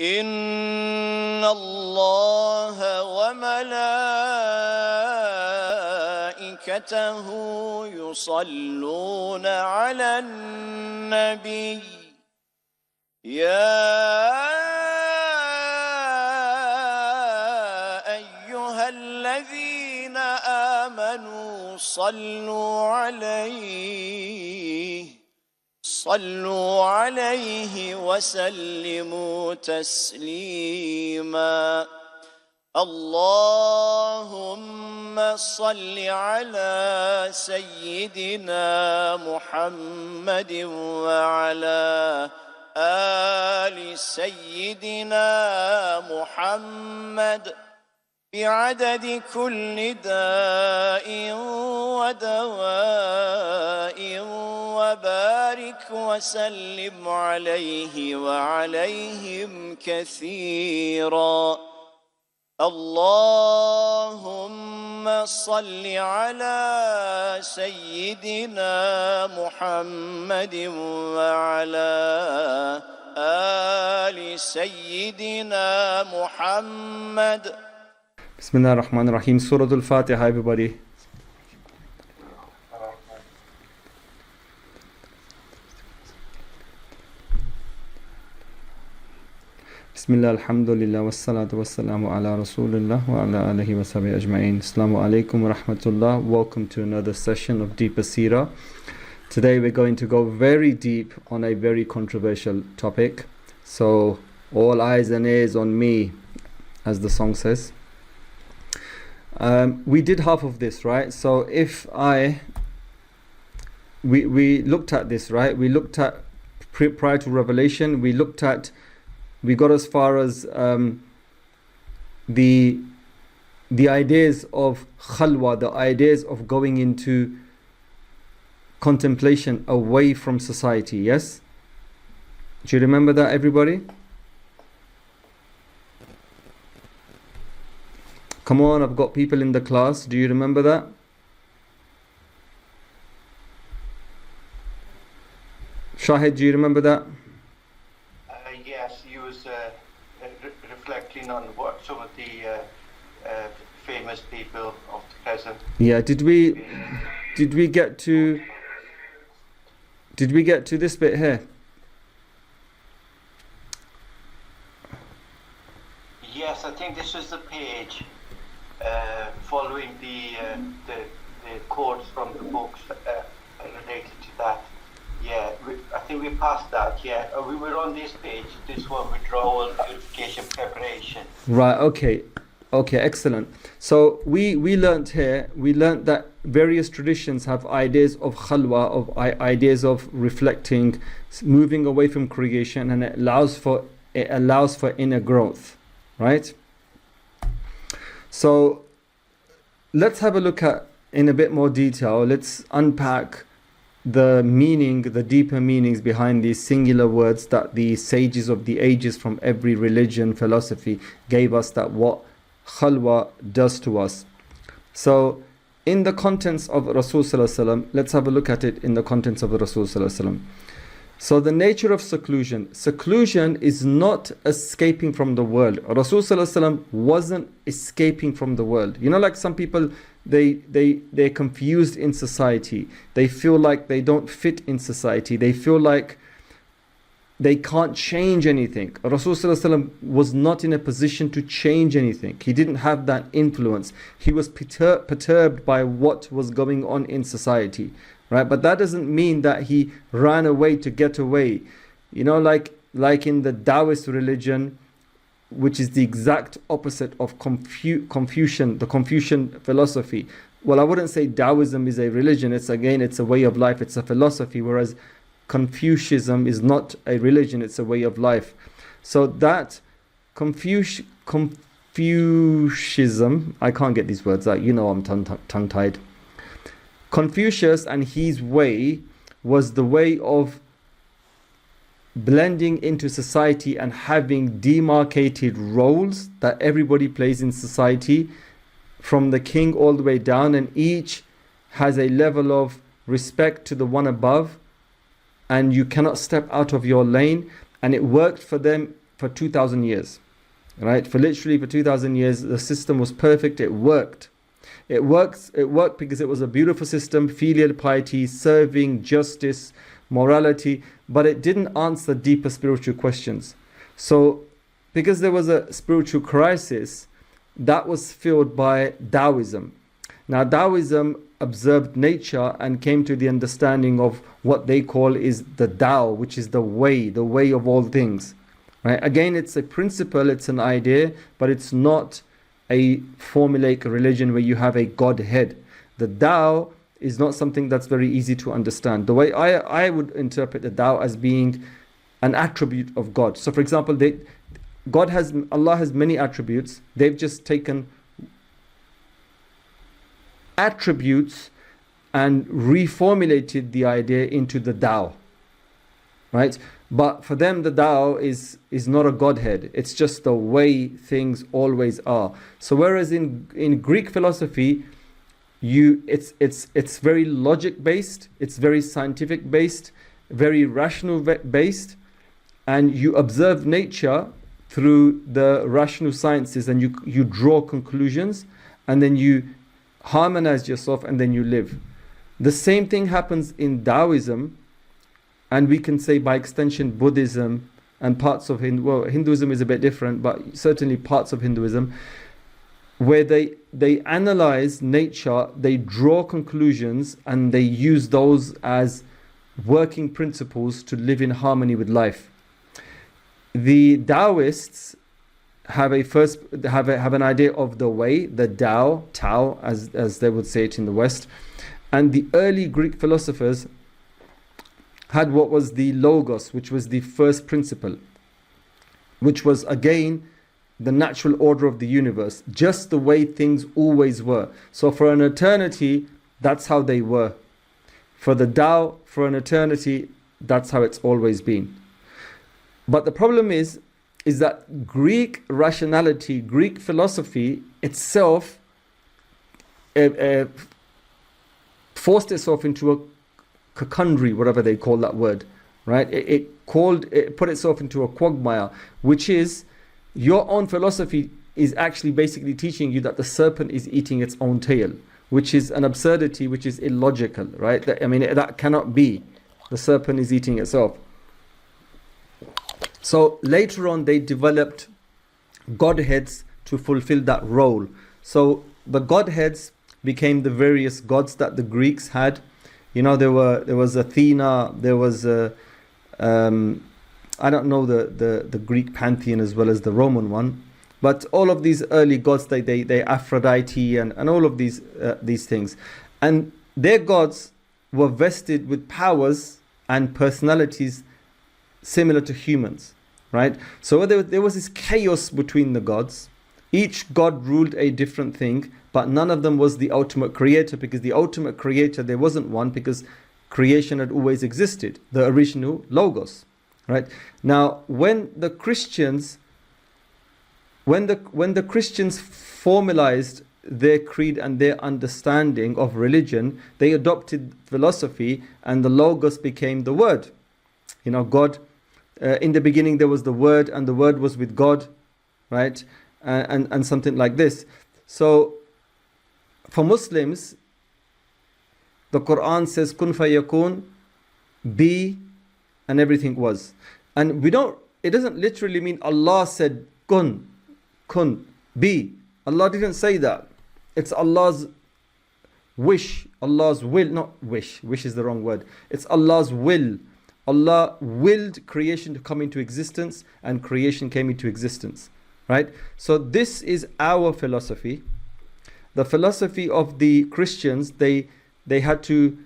إن الله وملائكته يصلون على النبي يا أيها الذين آمنوا صلوا عليه وسلموا تسليما اللهم صل على سيدنا محمد وعلى آل سيدنا محمد بعدد كل داء ودواء وبارك وسلم عليه وعليهم كثيرا اللهم صل على سيدنا محمد وعلى آل سيدنا محمد. Bismillah ar-Rahman ar-Rahim. Surah Al-Fatiha, everybody. Bismillah, alhamdulillah, wassalatu wassalamu ala rasulillah wa ala alihi wa sahbihi ajma'in. Assalamu alaikum wa rahmatullah. Welcome to another session of Deeper Seerah. Today we're going to go very deep on a very controversial topic. So, all eyes and ears on me, as the song says. We did half of this, right? So if we looked at this, right? We looked at prior to Revelation, we got as far as the ideas of khalwa, the ideas of going into contemplation away from society, yes? Do you remember that, everybody? Come on, I've got people in the class. Do you remember that? Shahid, do you remember that? Yes, he was reflecting on what some of the famous people of the present. Yeah, did we get to this bit here? Yes, I think this was the page following the quotes from the books related to that. Yeah, I think we passed that. Yeah, we were on this page. This one, withdrawal, purification, preparation. Right. Okay, excellent. So we learnt that various traditions have ideas of khalwa, of ideas of reflecting, moving away from creation, and it allows for inner growth, right? So let's have a look at in a bit more detail. Let's unpack the meaning, the deeper meanings behind these singular words that the sages of the ages from every religion, philosophy gave us, that what khalwa does to us. So in the contents of Rasul Sallallahu Alaihi Wasallam, let's have a look at it in the contents of Rasul Sallallahu Alaihi Wasallam. So the nature of seclusion is not escaping from the world. Rasul Sallallahu Alaihi Wasallam wasn't escaping from the world. You know, like some people, they're confused in society. They feel like they don't fit in society. They feel like they can't change anything. Rasul Sallallahu Alaihi Wasallam was not in a position to change anything. He didn't have that influence. He was perturbed by what was going on in society. Right, but that doesn't mean that he ran away to get away. You know, like in the Daoist religion, which is the exact opposite of Confucian, the Confucian philosophy. Well, I wouldn't say Daoism is a religion. It's a way of life. It's a philosophy. Whereas Confucianism is not a religion. It's a way of life. So that Confucianism, I can't get these words out. You know, I'm tongue-tied. Confucius and his way was the way of blending into society and having demarcated roles that everybody plays in society, from the king all the way down, and each has a level of respect to the one above, and you cannot step out of your lane. And it worked for them for 2,000 years. Right? For 2,000 years, the system was perfect. It worked. It worked because it was a beautiful system, filial piety, serving, justice, morality, but it didn't answer deeper spiritual questions. So, because there was a spiritual crisis, that was filled by Daoism. Now, Daoism observed nature and came to the understanding of what they call is the Tao, which is the way of all things. Right? Again, it's a principle, it's an idea, but it's not a formulaic religion where you have a Godhead. The Tao is not something that's very easy to understand. The way I would interpret the Tao as being an attribute of God. So, for example, Allah has many attributes. They've just taken attributes and reformulated the idea into the Tao. Right? But for them, the Tao is not a Godhead. It's just the way things always are. So whereas in Greek philosophy, it's very logic based, it's very scientific based, very rational based, and you observe nature through the rational sciences, and you draw conclusions, and then you harmonize yourself, and then you live. The same thing happens in Daoism. And we can say by extension Buddhism and parts of Hinduism is a bit different, but certainly parts of Hinduism, where they analyze nature, they draw conclusions, and they use those as working principles to live in harmony with life. The Taoists have an idea of the way, the Tao, as they would say it in the West, and the early Greek philosophers had what was the logos, which was the first principle, which was again the natural order of the universe, just the way things always were. So for an eternity, that's how they were. For the Tao, for an eternity, that's how it's always been. But the problem is that Greek rationality, Greek philosophy itself forced itself into a quandary, whatever they call that word, right? It put itself into a quagmire, which is your own philosophy is actually basically teaching you that the serpent is eating its own tail, which is an absurdity, which is illogical, right? That cannot be. The serpent is eating itself. So later on, they developed godheads to fulfill that role. So the godheads became the various gods that the Greeks had. You know, there was Athena, there was I don't know the Greek pantheon as well as the Roman one, but all of these early gods, they Aphrodite and all of these things, and their gods were vested with powers and personalities similar to humans, right? So there was this chaos between the gods. Each god ruled a different thing, but none of them was the ultimate creator, because the ultimate creator, there wasn't one, because creation had always existed, the original logos, right? Now, when the Christians formalized their creed and their understanding of religion, they adopted philosophy, and the logos became the word. You know, God, in the beginning there was the word, and the word was with God, right? And something like this. So for Muslims, the Quran says kun fayakun, be, and everything was. And it doesn't literally mean Allah said kun, be. Allah didn't say that. It's Allah's wish, Allah's will, not wish is the wrong word. It's Allah's will. Allah willed creation to come into existence, and creation came into existence. Right? So this is our philosophy. The philosophy of the Christians, they had to,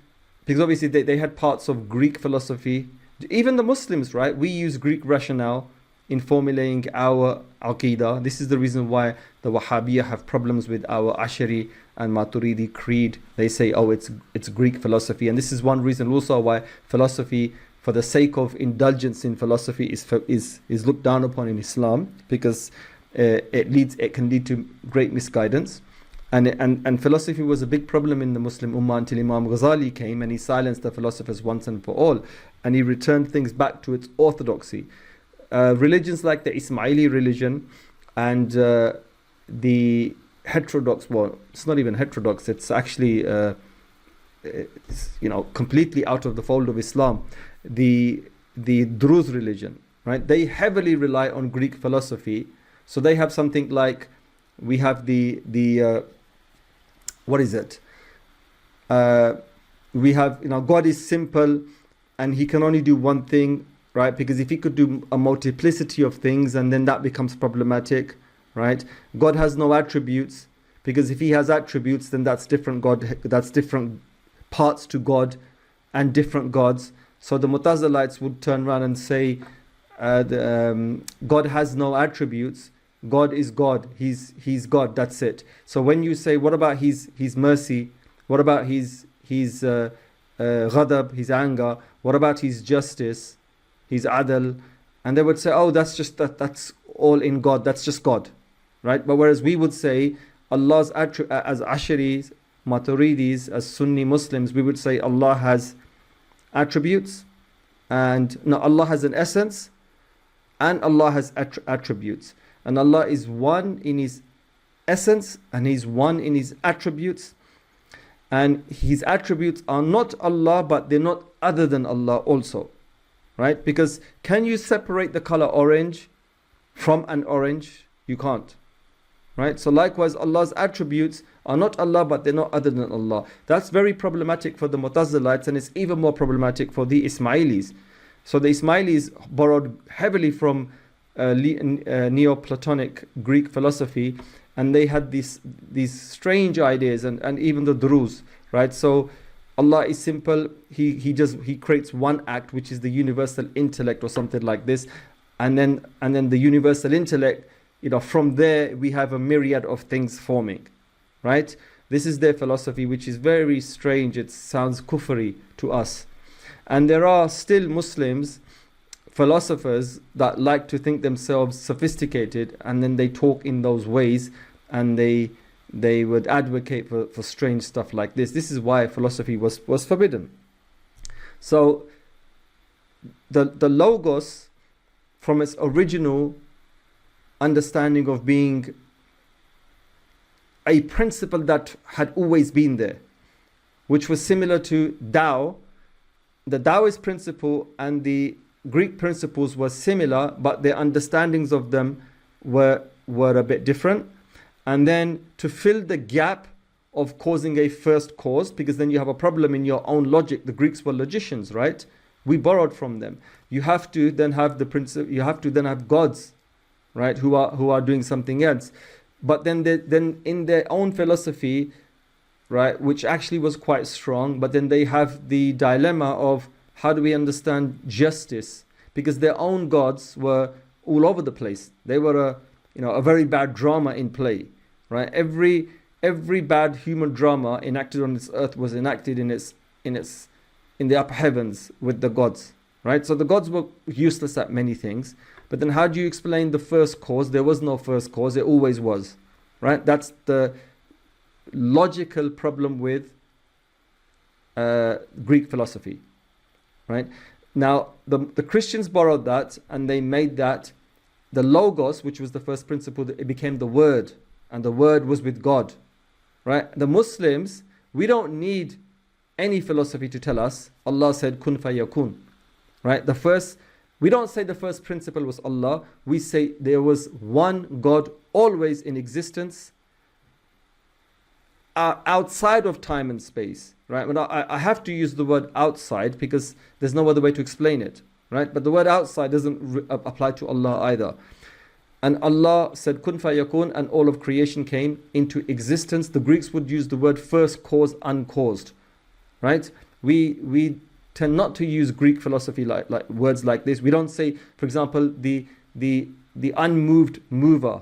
because obviously they had parts of Greek philosophy. Even the Muslims, right? We use Greek rationale in formulating our Aqidah. This is the reason why the Wahhabiyya have problems with our Ash'ari and Maturidi creed. They say, oh, it's Greek philosophy. And this is one reason also why philosophy, for the sake of indulgence in philosophy, is looked down upon in Islam, because it can lead to great misguidance. And philosophy was a big problem in the Muslim Ummah until Imam Ghazali came, and he silenced the philosophers once and for all, and he returned things back to its orthodoxy. Religions like the Ismaili religion and the heterodox, well, it's not even heterodox, it's actually completely out of the fold of Islam. The Druze religion, right? They heavily rely on Greek philosophy. So they have something like, we have the what is it? We have, God is simple and he can only do one thing, right? Because if he could do a multiplicity of things, and then that becomes problematic, right? God has no attributes, because if he has attributes, then that's different parts to God and different gods. So the Mutazilites would turn around and say, God has no attributes. God is God. He's God. That's it. So when you say, what about his mercy? What about his ghadab, his anger? What about his justice, his adl? And they would say, oh, that's all in God. That's just God, right? But whereas we would say Allah's as Asharis, Maturidis, as Sunni Muslims, we would say Allah has attributes, and no, Allah has an essence, and Allah has attributes. And Allah is one in his essence, and he's one in his attributes. And his attributes are not Allah, but they're not other than Allah also, right? Because can you separate the color orange from an orange? You can't, right? So likewise, Allah's attributes are not Allah, but they're not other than Allah. That's very problematic for the Mutazilites, and it's even more problematic for the Ismailis. So the Ismailis borrowed heavily from Neoplatonic Greek philosophy, and they had these strange ideas, and even the Druze, right? So Allah is simple. He creates one act, which is the universal intellect or something like this, and then the universal intellect, from there we have a myriad of things forming, right? This is their philosophy, which is very strange. It sounds kufri to us. And there are still Muslims, philosophers, that like to think themselves sophisticated, and then they talk in those ways, and they would advocate for strange stuff like this. This is why philosophy was forbidden. So the Logos, from its original understanding of being a principle that had always been there, which was similar to Tao. The Taoist principle and the Greek principles were similar, but their understandings of them were a bit different. And then to fill the gap of causing a first cause, because then you have a problem in your own logic. The Greeks were logicians, right? We borrowed from them. You have to then have the principle. You have to then have gods, right? Who are doing something else. But then in their own philosophy, right, which actually was quite strong, but then they have the dilemma of how do we understand justice? Because their own gods were all over the place. They were a very bad drama in play, right? Every bad human drama enacted on this earth was enacted in the upper heavens with the gods, right? So the gods were useless at many things. But then how do you explain the first cause? There was no first cause. It always was, right? That's the logical problem with Greek philosophy, right? Now, the Christians borrowed that, and they made that the Logos, which was the first principle, it became the Word, and the Word was with God, right? The Muslims, we don't need any philosophy to tell us. Allah said, kun fayakun, right? We don't say the first principle was Allah. We say there was one God always in existence, outside of time and space, right? But I have to use the word outside because there's no other way to explain it, right? But the word outside doesn't apply to Allah either. And Allah said, kun fayakun, and all of creation came into existence. The Greeks would use the word first cause, uncaused, right? We tend not to use Greek philosophy like words like this. We don't say, for example, the unmoved mover,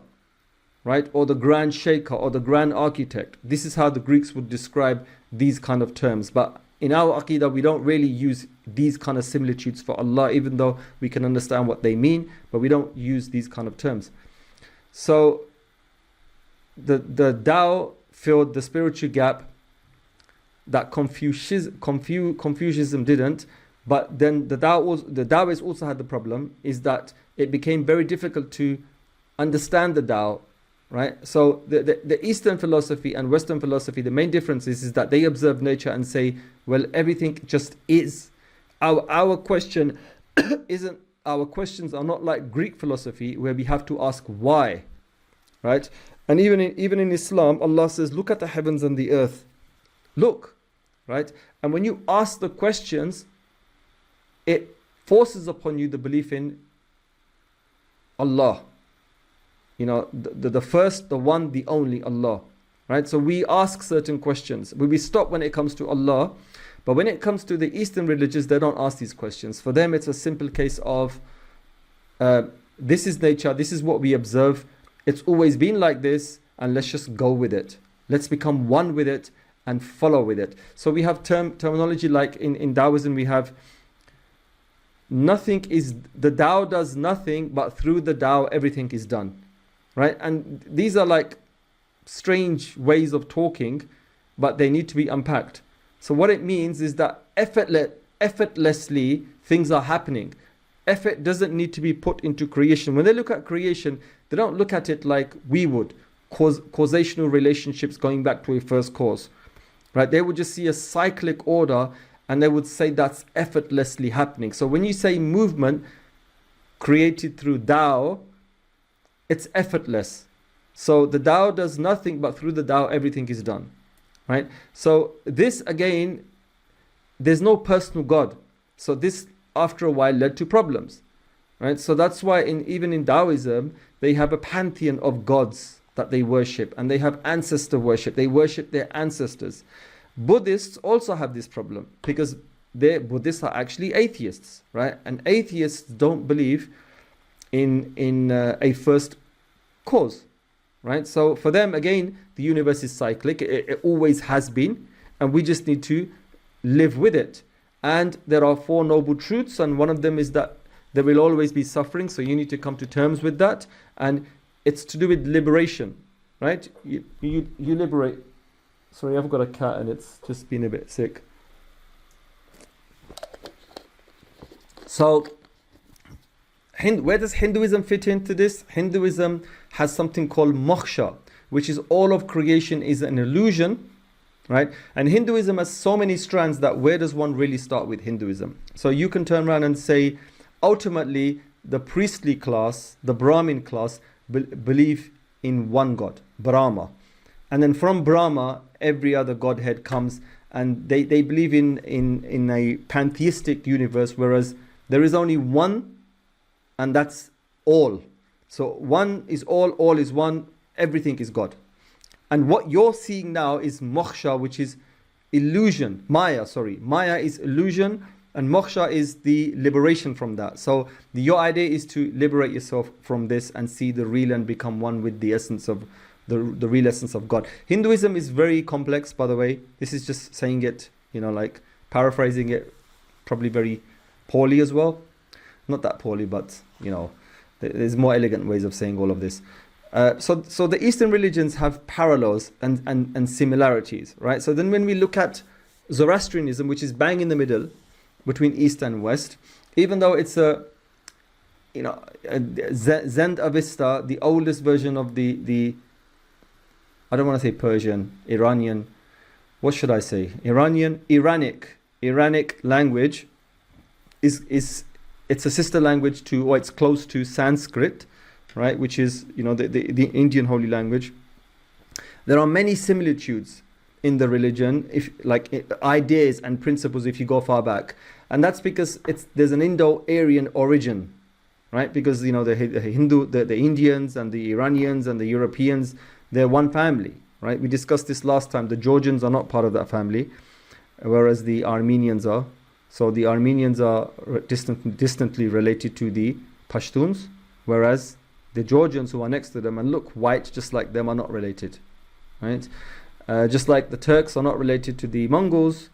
right? Or the grand shaker, or the grand architect. This is how the Greeks would describe these kind of terms. But in our Aqidah, we don't really use these kind of similitudes for Allah, even though we can understand what they mean, but we don't use these kind of terms. So the Tao filled the spiritual gap that Confucianism didn't. But then the Taoists also had the problem, is that it became very difficult to understand the Tao, right? So the Eastern philosophy and Western philosophy, the main difference is that they observe nature and say, well, everything just is. Our question isn't, our questions are not like Greek philosophy where we have to ask why, right? And even in Islam, Allah says, look at the heavens and the earth. Look, right? And when you ask the questions, it forces upon you the belief in Allah. You know, the first, the one, the only Allah, right? So we ask certain questions. We stop when it comes to Allah. But when it comes to the Eastern religions, they don't ask these questions. For them, it's a simple case of, this is nature, this is what we observe. It's always been like this, and let's just go with it. Let's become one with it and follow with it. So we have terminology like in Daoism, we have nothing is, the Tao does nothing, but through the Tao, everything is done. Right? And these are like strange ways of talking, but they need to be unpacked. So what it means is that effortlessly things are happening. Effort doesn't need to be put into creation. When they look at creation, they don't look at it like we would, causational relationships going back to a first cause. Right? They would just see a cyclic order and they would say that's effortlessly happening. So when you say movement created through Tao, it's effortless. So the Tao does nothing, but through the Tao everything is done. Right? So this again, there's no personal God. So this after a while led to problems. Right? So that's why even in Daoism, they have a pantheon of gods that they worship, and they have ancestor worship. They worship their ancestors. Buddhists also have this problem because Buddhists are actually atheists, right? And atheists don't believe in a first cause, right? So for them, again, the universe is cyclic. It always has been, and we just need to live with it. And there are four noble truths, and one of them is that there will always be suffering, so you need to come to terms with that. And it's to do with liberation, right? You liberate. Sorry, I've got a cat and it's just been a bit sick. So, where does Hinduism fit into this? Hinduism has something called moksha, which is all of creation is an illusion, right? And Hinduism has so many strands that where does one really start with Hinduism? So you can turn around and say, ultimately, the priestly class, the Brahmin class, believe in one God, Brahma. And then from Brahma, every other godhead comes, and they believe in a pantheistic universe, whereas there is only one, and that's all. So one is all is one, everything is God. And what you're seeing now is moksha, which is illusion. Maya is illusion, and moksha is the liberation from that. So your idea is to liberate yourself from this and see the real and become one with the essence of the real essence of God. Hinduism is very complex, by the way. This is just saying it, like paraphrasing it probably very poorly as well. Not that poorly, but, there's more elegant ways of saying all of this. So the Eastern religions have parallels and similarities, right? So then when we look at Zoroastrianism, which is bang in the middle between East and West, even though it's Zend Avesta, the oldest version of the I don't want to say Persian, Iranian, what should I say? Iranic language it's a sister language to, or it's close to Sanskrit, right? Which is, the Indian holy language. There are many similitudes in the religion, ideas and principles if you go far back. And that's because there's an Indo-Aryan origin, right? Because, the Hindu, the Indians and the Iranians and the Europeans, they're one family, right? We discussed this last time. The Georgians are not part of that family, whereas the Armenians are. So the Armenians are distantly related to the Pashtuns, whereas the Georgians who are next to them and look white just like them are not related, right? Just like the Turks are not related to the Mongols,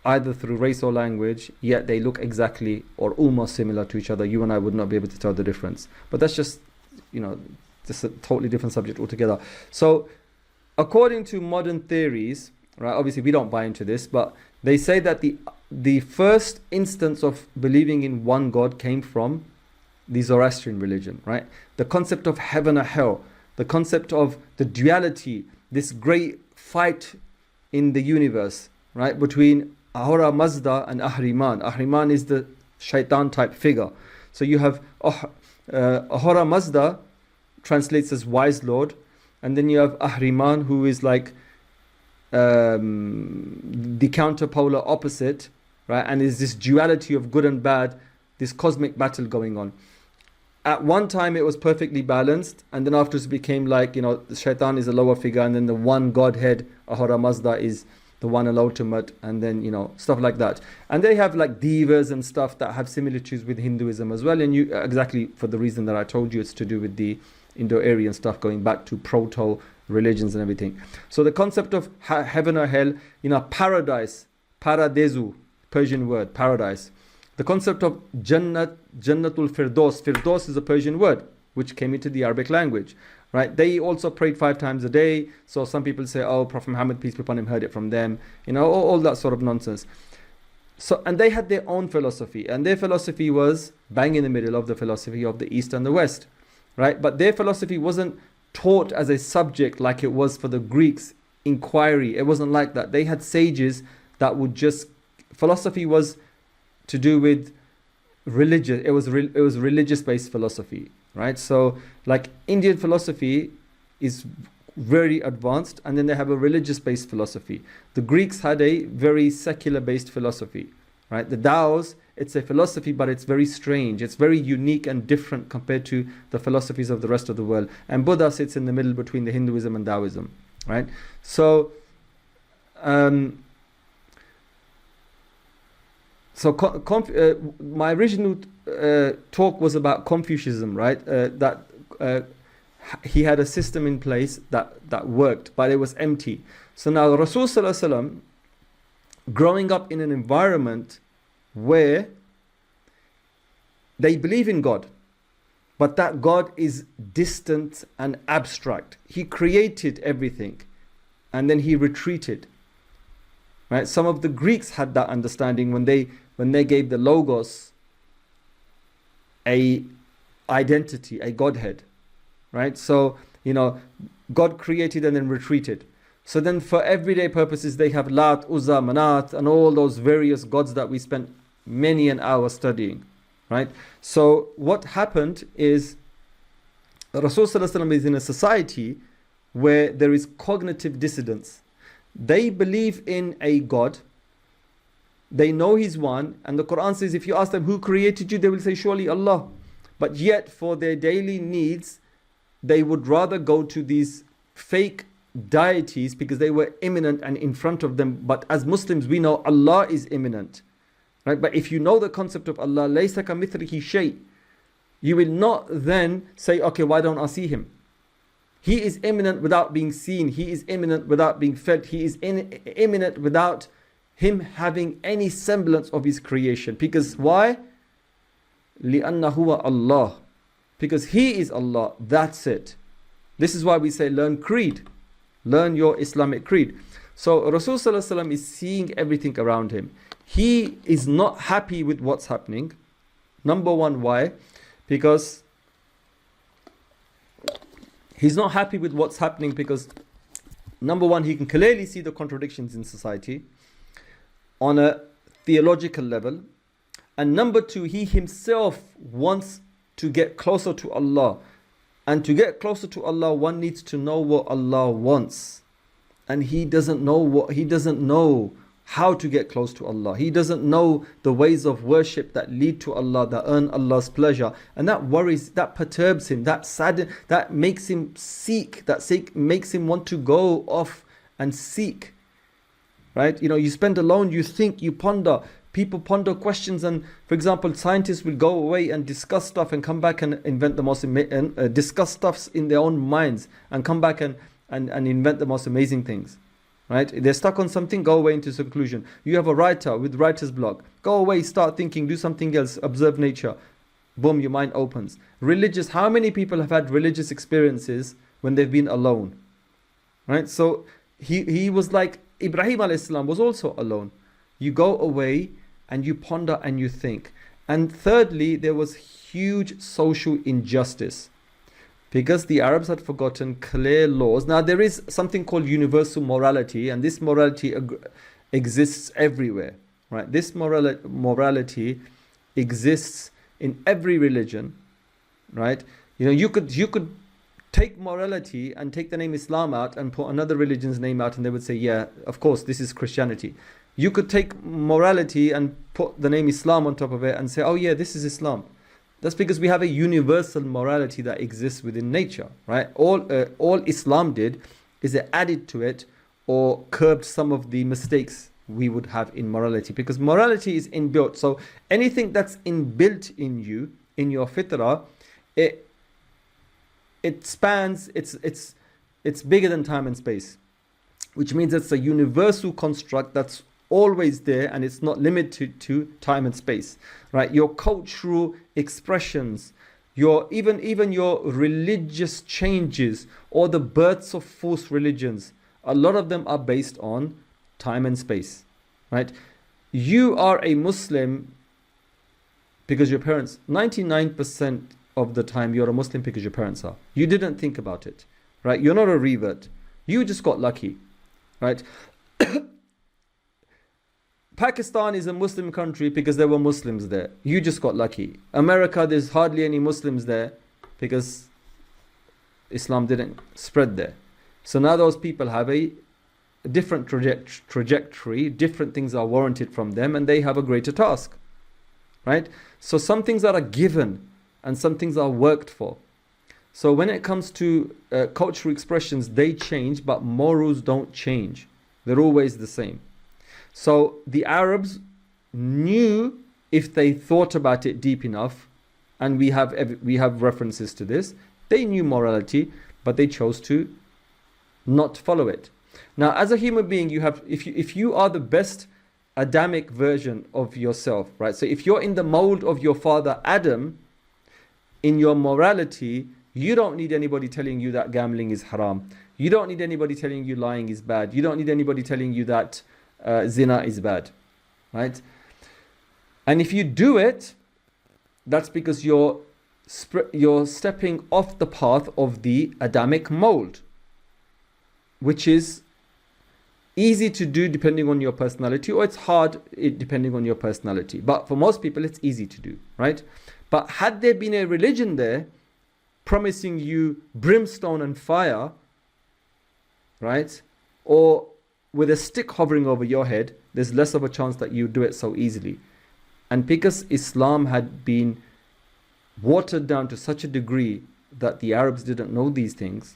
either through race or language, yet they look exactly or almost similar to each other. You and I would not be able to tell the difference. But that's just, just a totally different subject altogether. So according to modern theories, right, obviously we don't buy into this, but they say that the first instance of believing in one God came from the Zoroastrian religion, right? The concept of heaven or hell, the concept of the duality, this great fight in the universe, right? Between Ahura Mazda and Ahriman. Ahriman is the shaitan type figure. So you have Ahura Mazda translates as wise lord, and then you have Ahriman, who is like the counterpolar opposite, right? And is this duality of good and bad, this cosmic battle going on. At one time it was perfectly balanced, and then afterwards it became like, the shaitan is a lower figure, and then the one Godhead, Ahura Mazda, is the one and ultimate, and then, stuff like that. And they have like divas and stuff that have similitudes with Hinduism as well, and you exactly for the reason that I told you, it's to do with the Indo-Aryan stuff going back to proto-religions and everything. So the concept of heaven or hell, paradise, paradesu, Persian word, paradise. The concept of Jannatul Firdaus. Firdaus is a Persian word which came into the Arabic language, right? They also prayed 5 times a day. So some people say, oh, Prophet Muhammad, peace be upon him, heard it from them. All that sort of nonsense. So, and they had their own philosophy, and their philosophy was bang in the middle of the philosophy of the East and the West, right? But their philosophy wasn't taught as a subject like it was for the Greeks, inquiry. It wasn't like that. They had sages that would just, philosophy was to do with religion. It was religious based philosophy, right? So like Indian philosophy is very advanced, and then they have a religious based philosophy. The Greeks had a very secular based philosophy, right? The Tao's, it's a philosophy, but it's very strange. It's very unique and different compared to the philosophies of the rest of the world. And Buddha sits in the middle between the Hinduism and Daoism, right? So my original talk was about Confucianism, right? He had a system in place that worked, but it was empty. So now Rasul Sallallahu Alaihi Wasallam, growing up in an environment where they believe in God, but that God is distant and abstract. He created everything, and then he retreated. Right? Some of the Greeks had that understanding when they gave the Logos a identity, a Godhead, right? So, God created and then retreated. So then for everyday purposes, they have Lat, Uzza, Manat, and all those various gods that we spent many an hour studying, right? So what happened is Rasul Sallallahu Alaihi Wasallam is in a society where there is cognitive dissonance. They believe in a God, they know He's one, and the Quran says if you ask them who created you, they will say surely Allah. But yet for their daily needs, they would rather go to these fake deities because they were imminent and in front of them. But as Muslims, we know Allah is imminent, right? But if you know the concept of Allah, laysa kamithlihi shay, you will not then say, okay, why don't I see Him? He is imminent without being seen. He is imminent without being felt. He is imminent without Him having any semblance of His creation. Because why? لِأَنَّ هُوَ Allah. Because He is Allah. That's it. This is why we say learn creed. Learn your Islamic creed. So Rasul Sallallahu Alaihi Wasallam is seeing everything around him. He is not happy with what's happening. Number one, why? Because he's not happy with what's happening because, number one, he can clearly see the contradictions in society on a theological level. And number two, he himself wants to get closer to Allah. And to get closer to Allah, one needs to know what Allah wants. And he doesn't know how to get close to Allah. He doesn't know the ways of worship that lead to Allah, that earn Allah's pleasure. And that worries, that perturbs him, that saddens, that makes him seek, makes him want to go off and seek. Right? You spend alone, you think, you ponder. People ponder questions, and for example, scientists will go away and discuss stuff and come back and invent the most discuss stuffs in their own minds and come back and invent the most amazing things. Right? They're stuck on something, go away into seclusion. You have a writer with writer's block. Go away, start thinking, do something else, observe nature. Boom, your mind opens. Religious, how many people have had religious experiences when they've been alone? Right? So he was like Ibrahim alayhis salam was also alone. You go away and you ponder and you think. And thirdly, there was huge social injustice because the Arabs had forgotten clear laws. Now, there is something called universal morality, and this morality exists everywhere, right? This morality exists in every religion, right? You know, you could take morality and take the name Islam out and put another religion's name out, and they would say, yeah, of course, this is Christianity. You could take morality and put the name Islam on top of it and say, oh yeah, this is Islam. That's because we have a universal morality that exists within nature, right? All Islam did is it added to it or curbed some of the mistakes we would have in morality, because morality is inbuilt. So anything that's inbuilt in you, in your fitrah, it spans, it's bigger than time and space, which means it's a universal construct that's always there, and it's not limited to time and space, right? Your cultural expressions, even your religious changes, or the births of false religions, a lot of them are based on time and space, right? You are a Muslim because your parents, 99% of the time you're a Muslim because your parents are. You didn't think about it, right? You're not a revert. You just got lucky, right? Pakistan is a Muslim country because there were Muslims there. You just got lucky. America, there's hardly any Muslims there because Islam didn't spread there. So now those people have a different trajectory, different things are warranted from them, and they have a greater task, right? So some things are a given and some things are worked for. So when it comes to cultural expressions, they change, but morals don't change. They're always the same. So the Arabs knew, if they thought about it deep enough, and we have references to this, they knew morality, but they chose to not follow it. Now, as a human being, if you are the best Adamic version of yourself, right? So if you're in the mold of your father Adam, in your morality, you don't need anybody telling you that gambling is haram. You don't need anybody telling you lying is bad. You don't need anybody telling you that zina is bad, right? And if you do it, that's because you're stepping off the path of the Adamic mold, which is easy to do depending on your personality, or it's hard depending on your personality. But for most people, it's easy to do, right? But had there been a religion there promising you brimstone and fire, right, or with a stick hovering over your head, there's less of a chance that you do it so easily. And because Islam had been watered down to such a degree that the Arabs didn't know these things,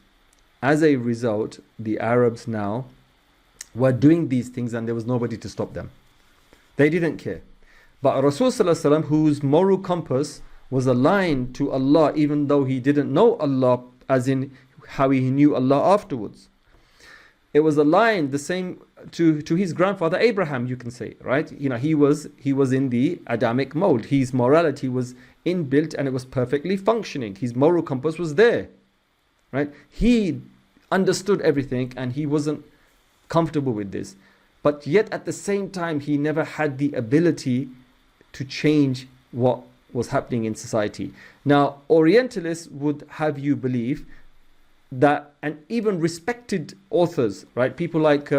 as a result, the Arabs now were doing these things and there was nobody to stop them. They didn't care. But Rasulullah, whose moral compass was aligned to Allah, even though he didn't know Allah, as in how he knew Allah afterwards, it was aligned the same to his grandfather Abraham, you can say, right? You know, he was in the Adamic mold. His morality was inbuilt and it was perfectly functioning. His moral compass was there, right? He understood everything and he wasn't comfortable with this. But yet at the same time, he never had the ability to change what was happening in society. Now, Orientalists would have you believe that, and even respected authors, right? People like,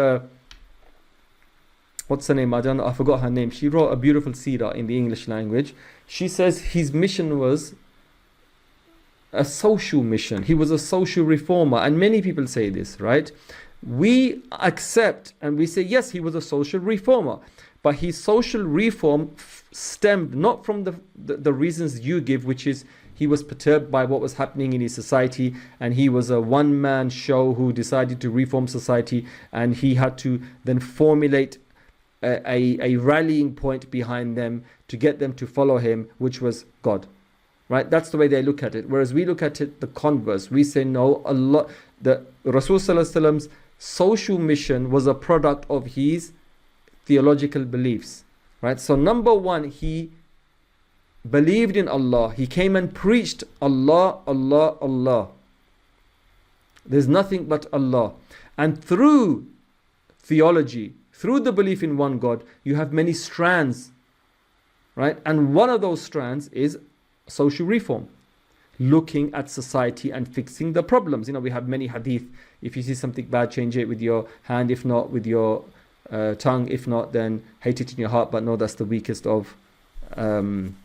what's her name? I forgot her name. She wrote a beautiful Seerah in the English language. She says his mission was a social mission. He was a social reformer. And many people say this, right? We accept and we say, yes, he was a social reformer. But his social reform stemmed not from the reasons you give, which is he was perturbed by what was happening in his society, and he was a one-man show who decided to reform society, and he had to then formulate a rallying point behind them to get them to follow him, which was God. Right? That's the way they look at it. Whereas we look at it the converse. We say no, Allah, the Rasul's social mission was a product of his theological beliefs. Right? So number one, he believed in Allah. He came and preached Allah, Allah, Allah. There's nothing but Allah. And through theology, through the belief in one God, you have many strands right? And one of those strands is social reform, looking at society and fixing the problems. You know, we have many hadith. If you see something bad, change it with your hand. If not, with your tongue. If not, then hate it in your heart. But no, that's the weakest of iman,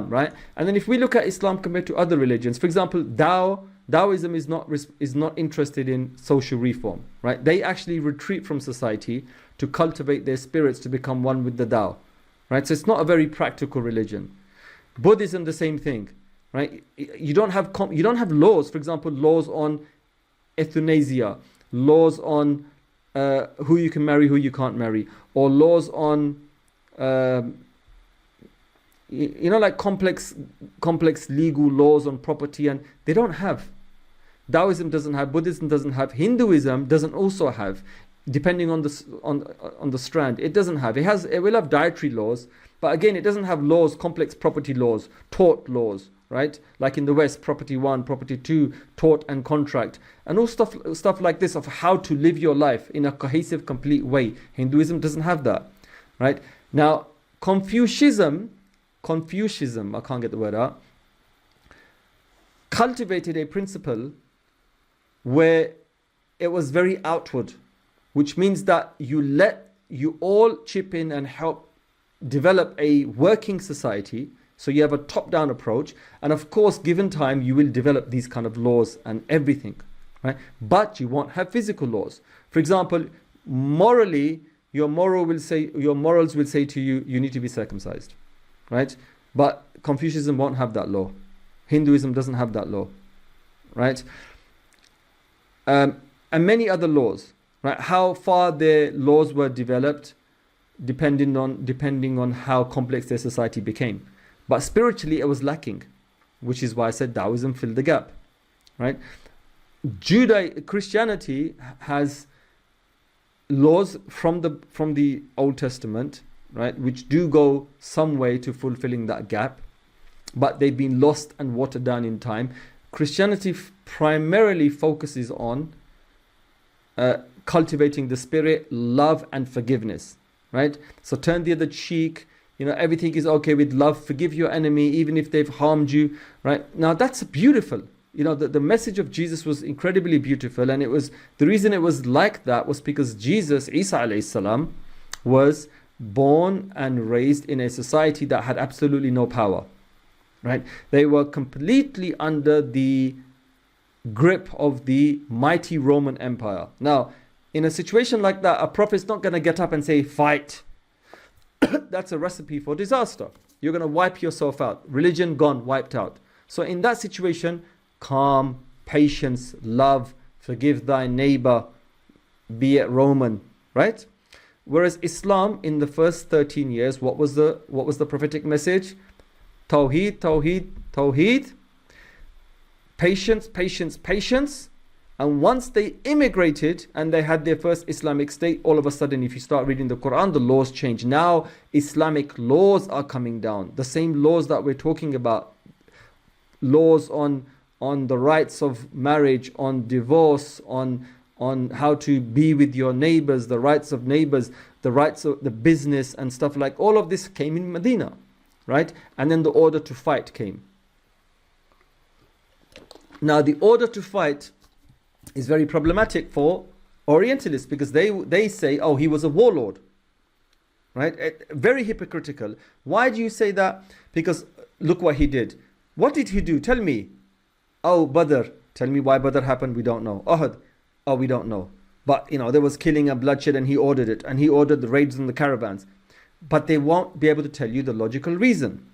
right? And then if we look at Islam compared to other religions, for example, Daoism is not interested in social reform, right? They actually retreat from society to cultivate their spirits to become one with the Dao, right? So it's not a very practical religion. Buddhism, the same thing, right? You don't have laws, for example, laws on euthanasia, laws on who you can marry, who you can't marry, or laws on like complex legal laws on property, and they don't have. Daoism doesn't have, Buddhism doesn't have, Hinduism doesn't also have, depending on the strand. It doesn't have. It will have dietary laws, but again, it doesn't have laws, complex property laws, tort laws, right? Like in the West, property 1, property 2, tort and contract, and all stuff like this of how to live your life in a cohesive, complete way. Hinduism doesn't have that, right? Now, Confucianism, I can't get the word out, cultivated a principle where it was very outward, which means that you all chip in and help develop a working society. So you have a top-down approach, and of course, given time, you will develop these kind of laws and everything, right? But you won't have physical laws. For example, morally, your morals will say to you, you need to be circumcised, right? But Confucianism won't have that law. Hinduism doesn't have that law, right? And many other laws, right? How far their laws were developed, depending on how complex their society became. But spiritually, it was lacking, which is why I said Daoism filled the gap, right? Christianity has laws from the Old Testament, right, which do go some way to fulfilling that gap, but they've been lost and watered down in time. Christianity primarily focuses on cultivating the spirit, love and forgiveness, right? So turn the other cheek, everything is okay with love, forgive your enemy even if they've harmed you, right? Now that's beautiful. The message of Jesus was incredibly beautiful, and the reason it was like that was because Jesus, Isa alayhi salam, was born and raised in a society that had absolutely no power, right? They were completely under the grip of the mighty Roman Empire. Now, in a situation like that, a prophet's not going to get up and say, fight. That's a recipe for disaster. You're going to wipe yourself out. Religion gone, wiped out. So in that situation, calm, patience, love, forgive thy neighbor, be it Roman, right? Whereas Islam, in the first 13 years, what was the prophetic message? Tawheed, Tawheed, Tawheed. Patience, patience, patience. And once they immigrated and they had their first Islamic state, all of a sudden, if you start reading the Quran, the laws change. Now, Islamic laws are coming down. The same laws that we're talking about. Laws on the rights of marriage, on divorce, on how to be with your neighbors, the rights of neighbors, the rights of the business and stuff like all of this came in Medina, right? And then the order to fight came. Now, the order to fight is very problematic for Orientalists because they say, oh, he was a warlord, right? Very hypocritical. Why do you say that? Because look what he did. What did he do? Tell me. Oh, Badr. Tell me why Badr happened. We don't know. Uhud. Oh, we don't know. But, there was killing and bloodshed and he ordered it. And he ordered the raids on the caravans. But they won't be able to tell you the logical reason.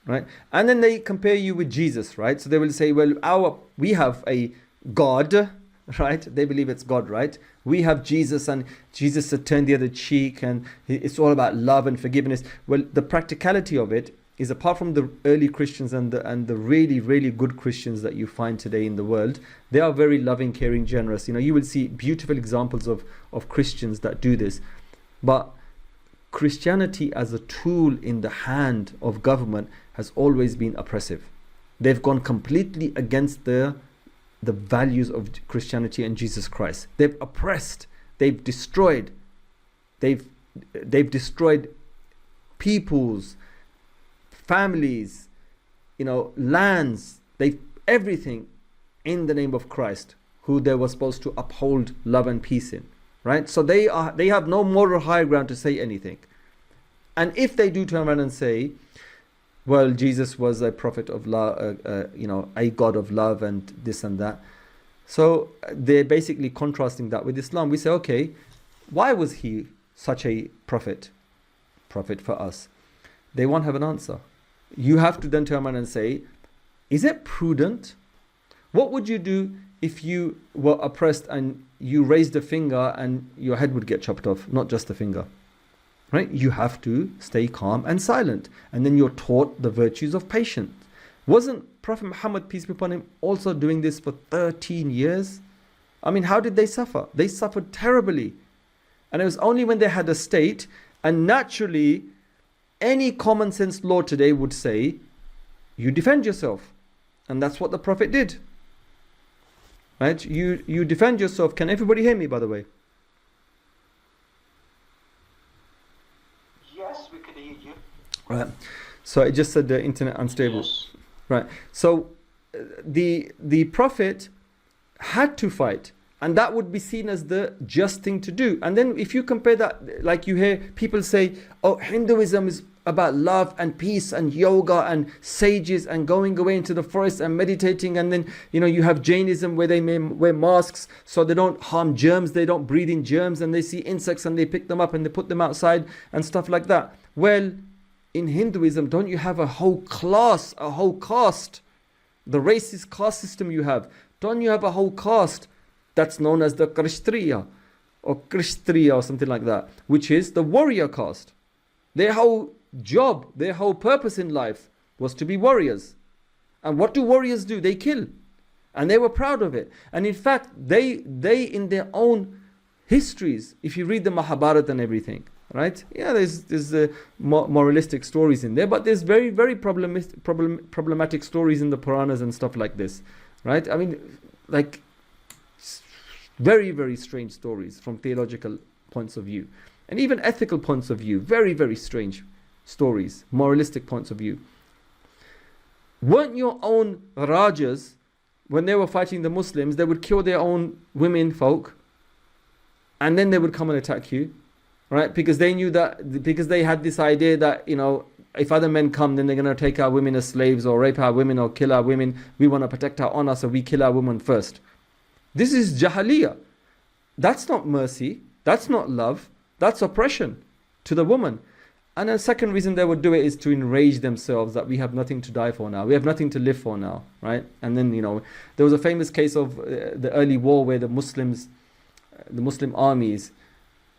Right? And then they compare you with Jesus, right? So they will say, well, we have a God, right? They believe it's God, right? We have Jesus, and Jesus said, turn the other cheek, and it's all about love and forgiveness. Well, the practicality of it is, apart from the early Christians and the really, really good Christians that you find today in the world, they are very loving, caring, generous. You will see beautiful examples of Christians that do this. But Christianity as a tool in the hand of government has always been oppressive. They've gone completely against the values of Christianity and Jesus Christ. They've oppressed, they've destroyed, they've destroyed peoples, families, lands, everything in the name of Christ, who they were supposed to uphold love and peace in, right? So they have no moral high ground to say anything. And if they do turn around and say, well, Jesus was a prophet of love, a God of love and this and that. So they're basically contrasting that with Islam. We say, okay, why was he such a prophet for us? They won't have an answer. You have to then turn around and say, is it prudent? What would you do if you were oppressed and you raised a finger and your head would get chopped off, not just a finger? Right? You have to stay calm and silent. And then you're taught the virtues of patience. Wasn't Prophet Muhammad, peace be upon him, also doing this for 13 years? I mean, how did they suffer? They suffered terribly. And it was only when they had a state, and naturally, any common sense law today would say, you defend yourself. And that's what the Prophet did. Right? You defend yourself. Can everybody hear me, by the way? Yes, we could hear you. Right. So it just said the internet unstable. Yes. Right. So the Prophet had to fight, and that would be seen as the just thing to do. And then if you compare that, like you hear people say, oh, Hinduism is about love and peace and yoga and sages and going away into the forest and meditating, and then you have Jainism where they may wear masks so they don't harm germs, they don't breathe in germs, and they see insects and they pick them up and they put them outside and stuff like that. Well, in Hinduism, don't you have a whole class, a whole caste? The racist caste system you have. Don't you have a whole caste that's known as the Kshatriya or something like that, which is the warrior caste? Their whole job, their whole purpose in life was to be warriors. And what do warriors do? They kill. And they were proud of it. And in fact, they in their own histories, if you read the Mahabharata and everything, right? Yeah, there's moralistic stories in there, but there's very, very problematic stories in the Puranas and stuff like this, right? I mean, like, very, very strange stories from theological points of view. And even ethical points of view. Very, very strange stories. Moralistic points of view. Weren't your own Rajas, when they were fighting the Muslims, they would kill their own women folk, and then they would come and attack you? Right, because they knew that, because they had this idea that, if other men come, then they're going to take our women as slaves or rape our women or kill our women. We want to protect our honor, so we kill our women first. This is Jahiliyyah. That's not mercy. That's not love. That's oppression to the woman. And a second reason they would do it is to enrage themselves that we have nothing to die for now. We have nothing to live for now, right? And then, there was a famous case of the early war where the Muslim armies,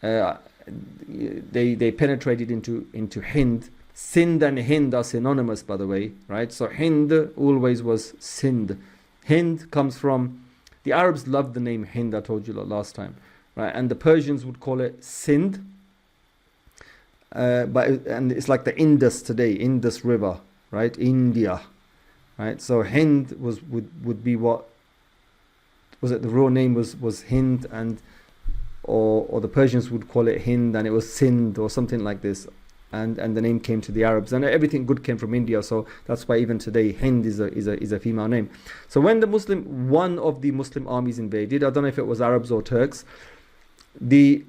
they penetrated into Hind. Sind and Hind are synonymous, by the way, right? So Hind always was Sind. Hind comes from, the Arabs loved the name Hind, I told you last time, right? And the Persians would call it Sind. And it's like the Indus today, Indus River, right? India, right? So Hind would be what was it? The real name was Hind, and or the Persians would call it Hind, and it was Sind or something like this, and the name came to the Arabs, and everything good came from India. So that's why even today Hind is a female name. So when one of the Muslim armies invaded, I don't know if it was Arabs or Turks, the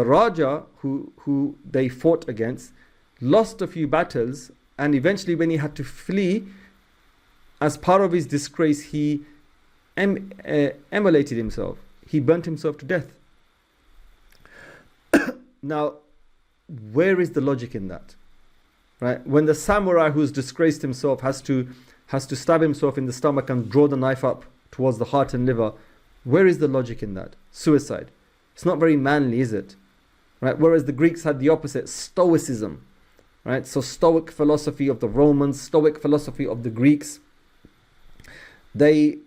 Raja who they fought against lost a few battles, and eventually when he had to flee, as part of his disgrace, he immolated himself. He burnt himself to death. Now, where is the logic in that? Right? When the samurai who's disgraced himself has to stab himself in the stomach and draw the knife up towards the heart and liver, where is the logic in that? Suicide. It's not very manly, is it? Right? Whereas the Greeks had the opposite, stoicism. Right? So Stoic philosophy of the Romans, Stoic philosophy of the Greeks. They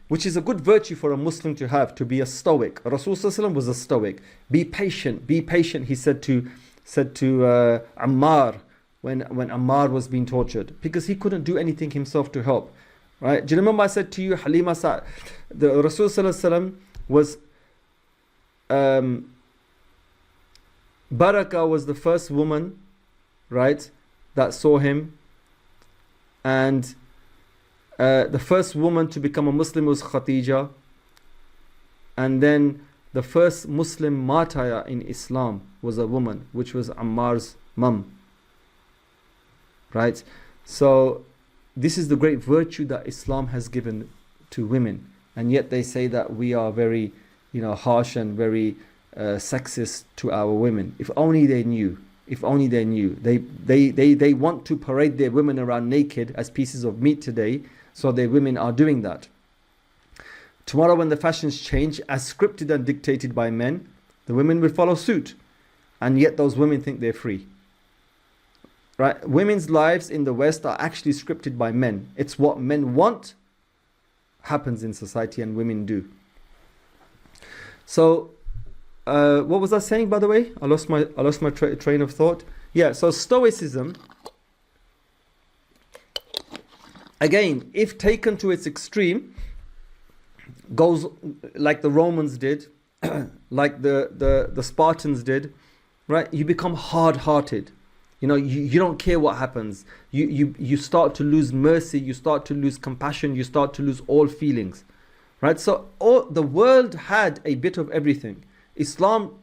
which is a good virtue for a Muslim to have, to be a Stoic. Rasulullah was a Stoic. Be patient, he said to Ammar when Ammar was being tortured, because he couldn't do anything himself to help. Right? Do you remember I said to you, Halima Sa'ad, the Rasulullah was Baraka was the first woman, right, that saw him. And the first woman to become a Muslim was Khadija. And then the first Muslim martyr in Islam was a woman, which was Ammar's mum. Right? So this is the great virtue that Islam has given to women. And yet they say that we are very, harsh and very sexist to our women. If only they knew. If only they knew. They want to parade their women around naked as pieces of meat today. So their women are doing that. Tomorrow when the fashions change, as scripted and dictated by men, the women will follow suit. And yet those women think they're free. Right? Women's lives in the West are actually scripted by men. It's what men want happens in society, and women do. So, what was I saying, by the way? I lost my train of thought. Yeah, so Stoicism, again, if taken to its extreme, goes like the Romans did, like the Spartans did, right? You become hard-hearted. You don't care what happens. You start to lose mercy. You start to lose compassion. You start to lose all feelings, right? So the world had a bit of everything. Islam,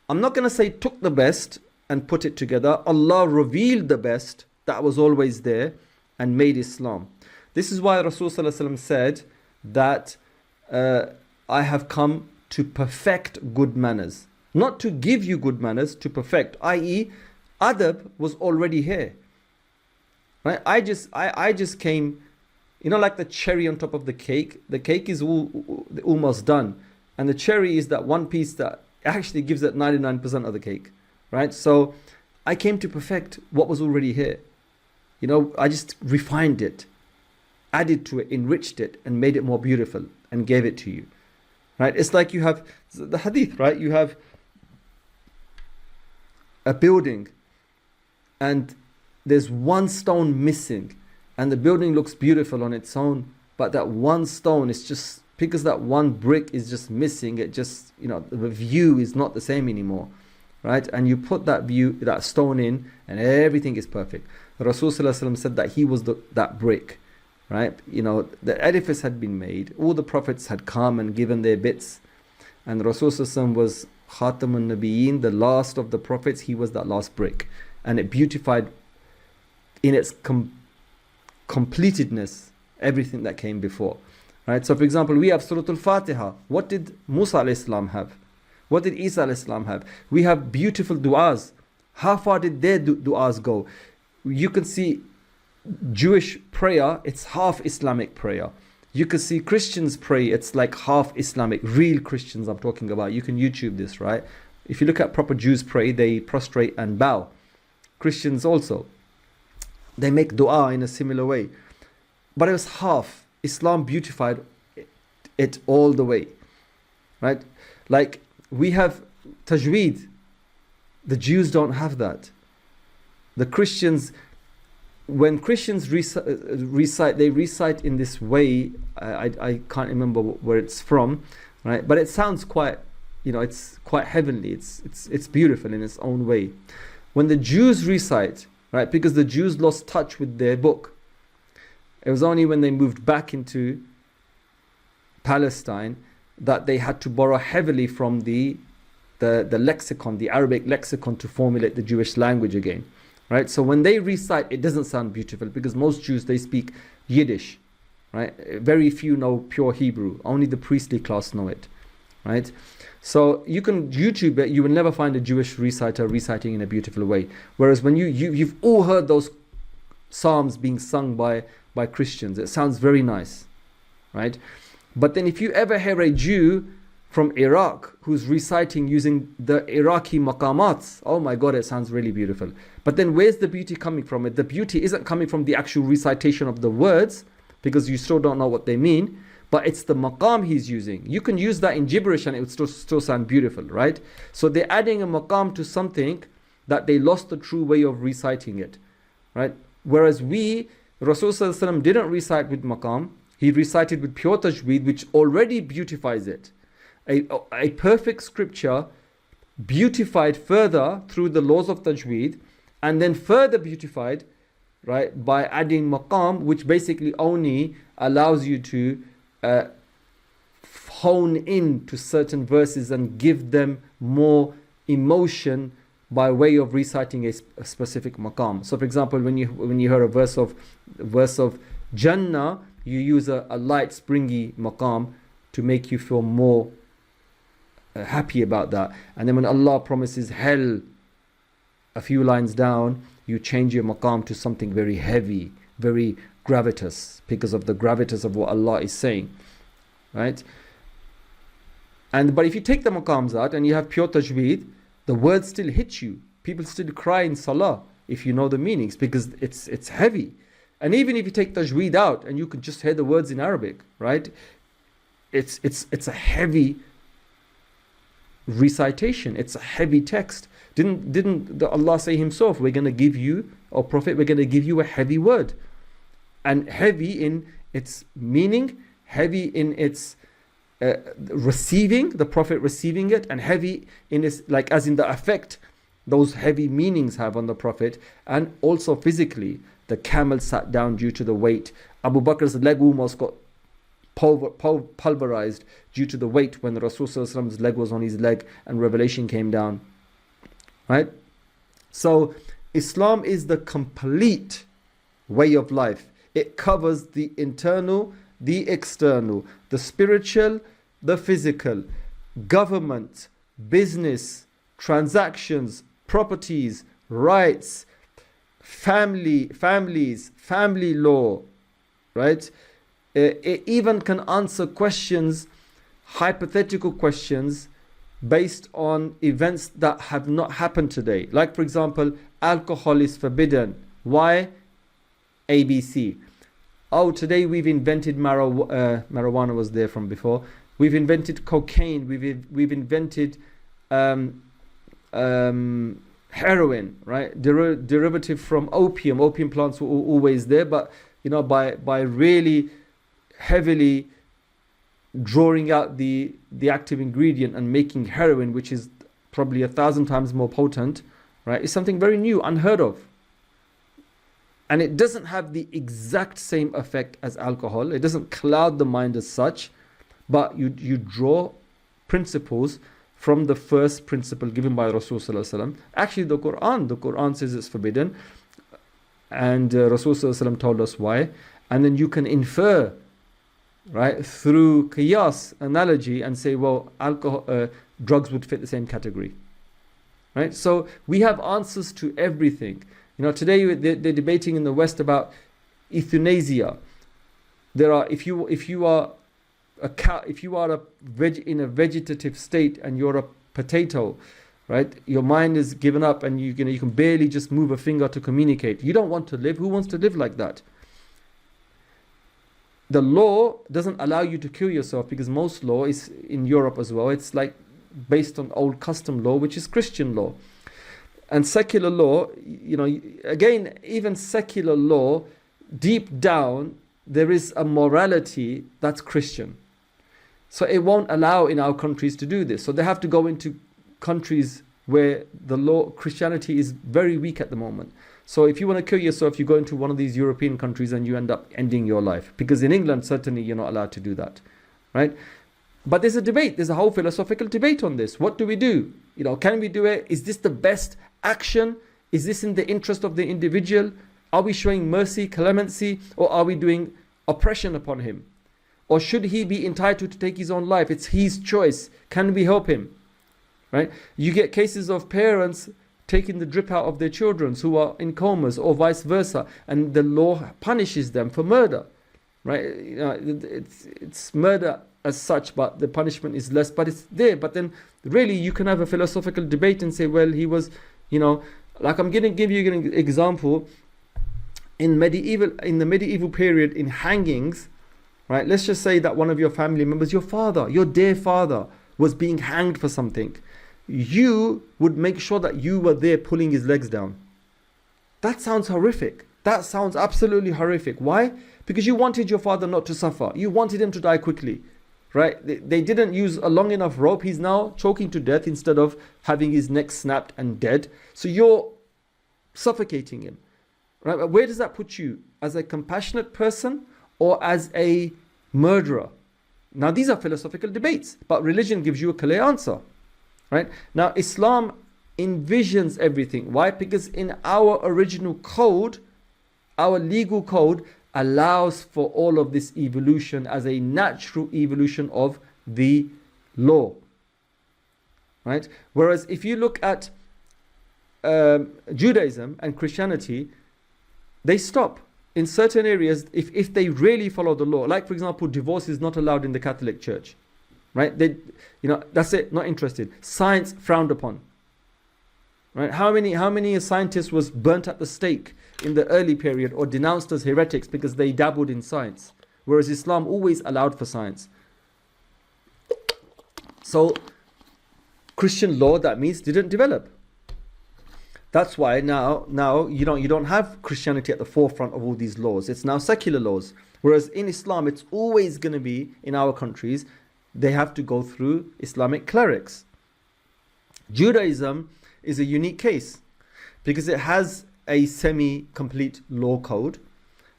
I'm not going to say took the best and put it together. Allah revealed the best that was always there and made Islam. This is why Rasulullah said that I have come to perfect good manners. Not to give you good manners, to perfect, i.e., adab was already here. Right? I just came, like the cherry on top of the cake. The cake is almost done. And the cherry is that one piece that actually gives it 99% of the cake. Right? So I came to perfect what was already here. I just refined it, added to it, enriched it, and made it more beautiful and gave it to you. Right? It's like you have the hadith, right? You have a building and there's one stone missing, and the building looks beautiful on its own, but that one stone is just, because that one brick is just missing, it just, the view is not the same anymore, right? And you put that stone in, and everything is perfect. Rasulullah said that he was that brick, right? The edifice had been made, all the prophets had come and given their bits, and Rasulullah was Khatamun Nabiyyin, the last of the prophets. He was that last brick, and it beautified in its completedness everything that came before, right? So for example, we have Surah Al-Fatiha. What did Musa alayhi salam have? What did Isa alayhi salam have? We have beautiful du'as. How far did their du'as go? You can see Jewish prayer, it's half Islamic prayer. You can see Christians pray, it's like half Islamic. Real Christians I'm talking about. You can YouTube this, right? If you look at proper Jews pray, they prostrate and bow. Christians also, they make dua in a similar way. But it was half. Islam beautified it all the way, right? Like we have tajweed. The Jews don't have that. The Christians, when Christians recite, they recite in this way. I can't remember where it's from, right? But it sounds quite, it's quite heavenly. It's beautiful in its own way. When the Jews recite, right, because the Jews lost touch with their book. It was only when they moved back into Palestine that they had to borrow heavily from the lexicon, the Arabic lexicon, to formulate the Jewish language again. Right? So when they recite, it doesn't sound beautiful because most Jews, they speak Yiddish. Right? Very few know pure Hebrew. Only the priestly class know it. Right? So you can YouTube it, you will never find a Jewish reciter reciting in a beautiful way. Whereas when you've all heard those psalms being sung by Christians, it sounds very nice, right? But then if you ever hear a Jew from Iraq who's reciting using the Iraqi maqamats, oh my God, it sounds really beautiful. But then where's the beauty coming from? The beauty isn't coming from the actual recitation of the words, because you still don't know what they mean, but it's the maqam he's using. You can use that in gibberish and it would still sound beautiful, right? So they're adding a maqam to something that they lost the true way of reciting it, right? Whereas Rasulullah didn't recite with maqam. He recited with pure tajweed, which already beautifies it. A perfect scripture beautified further through the laws of tajweed, and then further beautified, right, by adding maqam, which basically only allows you to hone in to certain verses and give them more emotion by way of reciting a specific maqam. So for example, when you hear a verse of Jannah, you use a light springy maqam to make you feel more happy about that. And then when Allah promises hell a few lines down, you change your maqam to something very heavy, very gravitas, because of the gravitas of what Allah is saying, right? But if you take the maqams out and you have pure tajweed, the words still hit you. People still cry in salah if you know the meanings, because it's heavy. And even if you take tajweed out and you can just hear the words in Arabic, right? It's a heavy recitation. It's a heavy text. Didn't Allah say Himself, we're going to give you, or Prophet, we're going to give you a heavy word, and heavy in its meaning, heavy in its receiving, the Prophet receiving it, and heavy in its, like, as in the effect those heavy meanings have on the Prophet, and also physically. The camel sat down due to the weight. Abu Bakr's leg almost got pulverized due to the weight when the Rasul's leg was on his leg and revelation came down. Right? So Islam is the complete way of life. It covers the internal, the external, the spiritual, the physical, government, business, transactions, properties, rights, families, family law, right? It even can answer questions, hypothetical questions, based on events that have not happened today. Like, for example, alcohol is forbidden. Why? ABC. Oh, today we've invented marijuana was there from before. We've invented cocaine. We've invented heroin, right? Derivative from opium. Opium plants were always there, but by really heavily drawing out the active ingredient and making heroin, which is probably 1,000 times more potent, right? Is something very new, unheard of. And it doesn't have the exact same effect as alcohol. It doesn't cloud the mind as such, but you draw principles from the first principle given by Rasulullah. Actually, the Quran says it's forbidden, and Rasulullah told us why. And then you can infer, right, through qiyas, analogy, and say, well, alcohol, drugs would fit the same category, right? So we have answers to everything. Today they're debating in the West about euthanasia. If you are a cow, if you are in a vegetative state and you're a potato, right? Your mind is given up and you can barely just move a finger to communicate. You don't want to live. Who wants to live like that? The law doesn't allow you to kill yourself, because most law is in Europe as well. It's like based on old custom law, which is Christian law. And secular law, again, even secular law, deep down, there is a morality that's Christian. So it won't allow in our countries to do this. So they have to go into countries where the law, Christianity is very weak at the moment. So if you want to kill yourself, you go into one of these European countries and you end up ending your life. Because in England, certainly you're not allowed to do that, right? But there's a debate. There's a whole philosophical debate on this. What do we do? Can we do it? Is this the best action? Is this in the interest of the individual? Are we showing mercy, clemency, or are we doing oppression upon him? Or should he be entitled to take his own life? It's his choice. Can we help him? Right? You get cases of parents taking the drip out of their children who are in comas, or vice versa, and the law punishes them for murder. Right? It's murder as such, but the punishment is less, but it's there. But then really you can have a philosophical debate and say, well, he was, like I'm going to give you an example. In the medieval period, in hangings, right? Let's just say that one of your family members, your father, your dear father, was being hanged for something. You would make sure that you were there pulling his legs down. That sounds horrific. That sounds absolutely horrific. Why? Because you wanted your father not to suffer. You wanted him to die quickly. right? They didn't use a long enough rope. He's now choking to death instead of having his neck snapped and dead. So you're suffocating him, right? But where does that put you? As a compassionate person or as a murderer? Now these are philosophical debates, but religion gives you a clear answer, right? Now Islam envisions everything. Why? Because in our original code, our legal code allows for all of this evolution as a natural evolution of the law, right? Whereas if you look at Judaism and Christianity, they stop in certain areas if they really follow the law. Like for example, divorce is not allowed in the Catholic Church, right? They, that's it, not interested. Science frowned upon, right? How many scientists was burnt at the stake in the early period or denounced as heretics because they dabbled in science, whereas Islam always allowed for science. So Christian law, that means, didn't develop. That's why now you don't have Christianity at the forefront of all these laws. It's now secular laws. Whereas in Islam, it's always going to be, in our countries, they have to go through Islamic clerics. Judaism is a unique case because it has a semi-complete law code,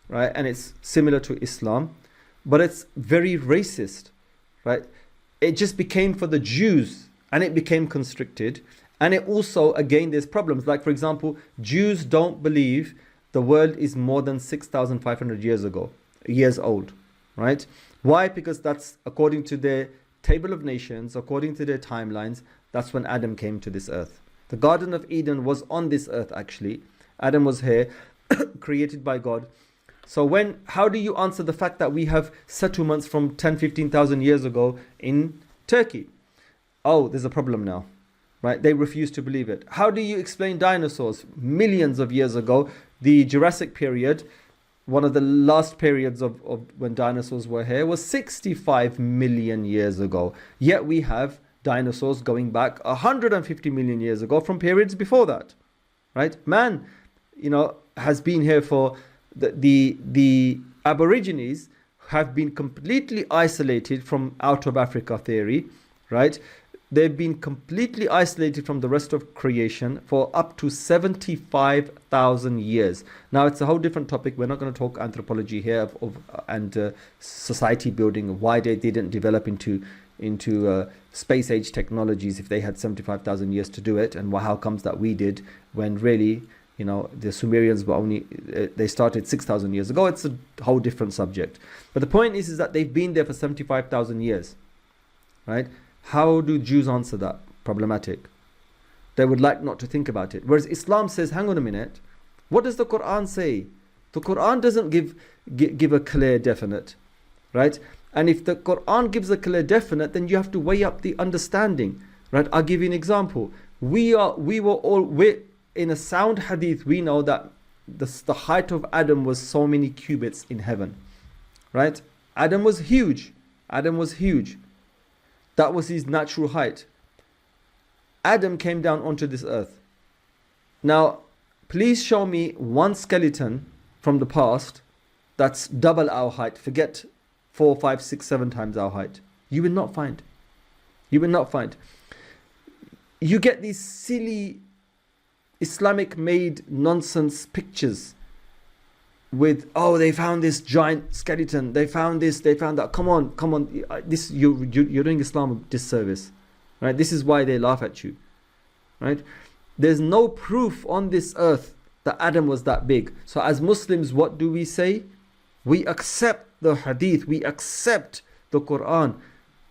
right? And it's similar to Islam, but it's very racist, right? It just became for the Jews and it became constricted. And it also, again, there's problems. Like, for example, Jews don't believe the world is more than 6,500 years old, right? Why? Because that's according to their table of nations, according to their timelines, that's when Adam came to this earth. The Garden of Eden was on this earth, actually. Adam was here, created by God. So how do you answer the fact that we have settlements from 10, 15,000 years ago in Turkey? Oh, there's a problem now. Right? They refuse to believe it. How do you explain dinosaurs? Millions of years ago, the Jurassic period, one of the last periods of when dinosaurs were here, was 65 million years ago. Yet we have dinosaurs going back 150 million years ago from periods before that. Right? Man, has been here for the Aborigines have been completely isolated from out of Africa theory, right? They've been completely isolated from the rest of creation for up to 75,000 years. Now, it's a whole different topic. We're not going to talk anthropology here and society building, why they didn't develop into space age technologies if they had 75,000 years to do it, and how comes that we did when really, the Sumerians were they started 6,000 years ago. It's a whole different subject. But the point is that they've been there for 75,000 years, right? How do Jews answer that? Problematic. They would like not to think about it. Whereas Islam says, hang on a minute, what does the Quran say? The Quran doesn't give a clear definite, right? And if the Quran gives a clear definite, then you have to weigh up the understanding, right? I'll give you an example. We're in a sound hadith, we know that the height of Adam was so many cubits in heaven, right? Adam was huge. That was his natural height. Adam came down onto this earth. Now, please show me one skeleton from the past that's double our height. Forget 4, 5, 6, 7 times our height. You will not find. You get these silly Islamic-made nonsense pictures with, they found this giant skeleton, they found this, they found that. Come on, this you're doing Islam a disservice, right? This is why they laugh at you, right? There's no proof on this earth that Adam was that big. So as Muslims, what do we say? We accept the hadith, we accept the Quran,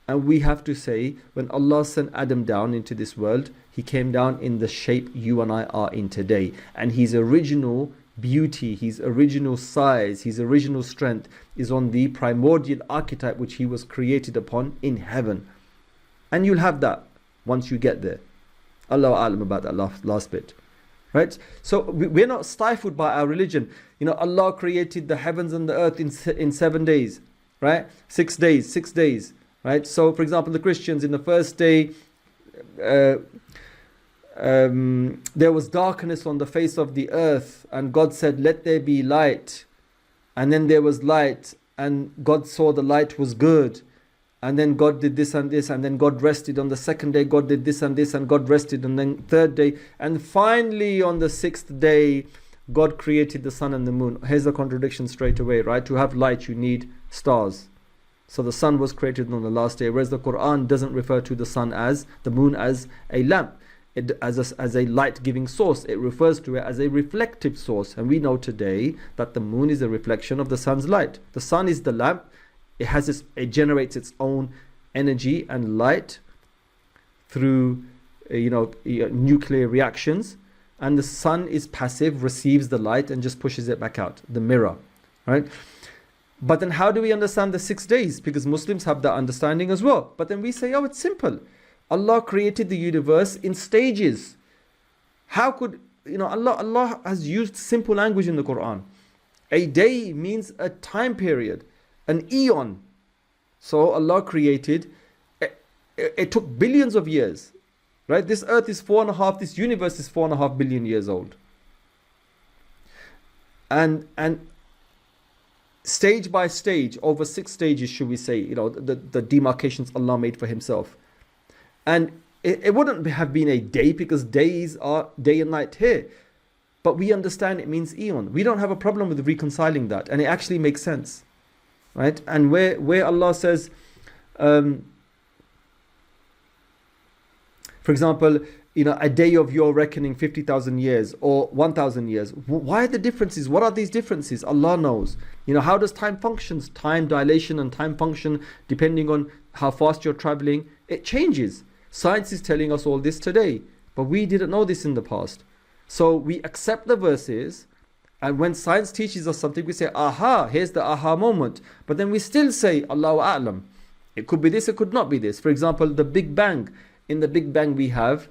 and we have to say, when Allah sent Adam down into this world, he came down in the shape you and I are in today, and his original beauty, his original size, his original strength is on the primordial archetype which he was created upon in heaven. And you'll have that once you get there. Allahu A'lam about that last bit, right? So we're not stifled by our religion. Allah created the heavens and the earth in 7 days, right? 6 days, right? So for example, the Christians, in the first day there was darkness on the face of the earth, and God said, let there be light. And then there was light, and God saw the light was good. and then God did this and this, and then God rested on the second day, God did this and this, and God rested, and then third day, and finally on the sixth day, God created the sun and the moon. Here's the contradiction straight away, right? To have light, you need stars. So the sun was created on the last day, whereas the Quran doesn't refer to the sun as, the moon as a lamp, as a light-giving source. It refers to it as a reflective source. And we know today that the moon is a reflection of the sun's light. The sun is the lamp. It generates its own energy and light through nuclear reactions, and the sun is passive, receives the light and just pushes it back out, the mirror, right? But then how do we understand the 6 days? Because Muslims have that understanding as well. But then we say, oh, it's simple. Allah created the universe in stages. How could, Allah has used simple language in the Quran. A day means a time period, an eon. So Allah created, it took billions of years, right? This earth is this universe is 4.5 billion years old. And stage by stage, over 6 stages, should we say, the demarcations Allah made for himself. And it wouldn't have been a day, because days are day and night here. But we understand it means eon. We don't have a problem with reconciling that. And it actually makes sense, right? And where Allah says, for example, a day of your reckoning 50,000 years or 1,000 years. Why are the differences? What are these differences? Allah knows. How does time functions? Time dilation and time function, depending on how fast you're traveling, it changes. Science is telling us all this today, but we didn't know this in the past. So we accept the verses, and when science teaches us something, we say, aha, here's the aha moment. But then we still say, Allahu A'lam. It could be this, it could not be this. For example, the Big Bang. In the Big Bang we have,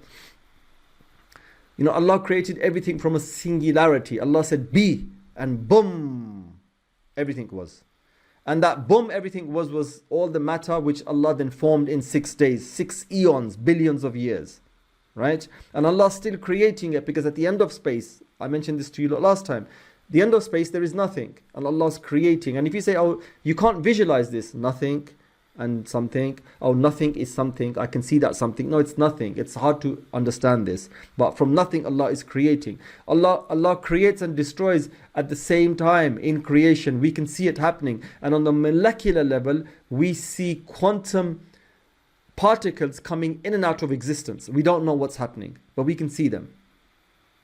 Allah created everything from a singularity. Allah said, be, and boom, everything was. And that boom, everything was all the matter which Allah then formed in 6 days, 6 eons, billions of years, right? And Allah's still creating it, because at the end of space, I mentioned this to you last time, the end of space, there is nothing, and Allah's creating. And if you say, oh, you can't visualize this, nothing and something, oh, nothing is something, I can see that something. No, it's nothing. It's hard to understand this. But from nothing, Allah is creating. Allah creates and destroys at the same time in creation. We can see it happening. And on the molecular level, we see quantum particles coming in and out of existence. We don't know what's happening, but we can see them.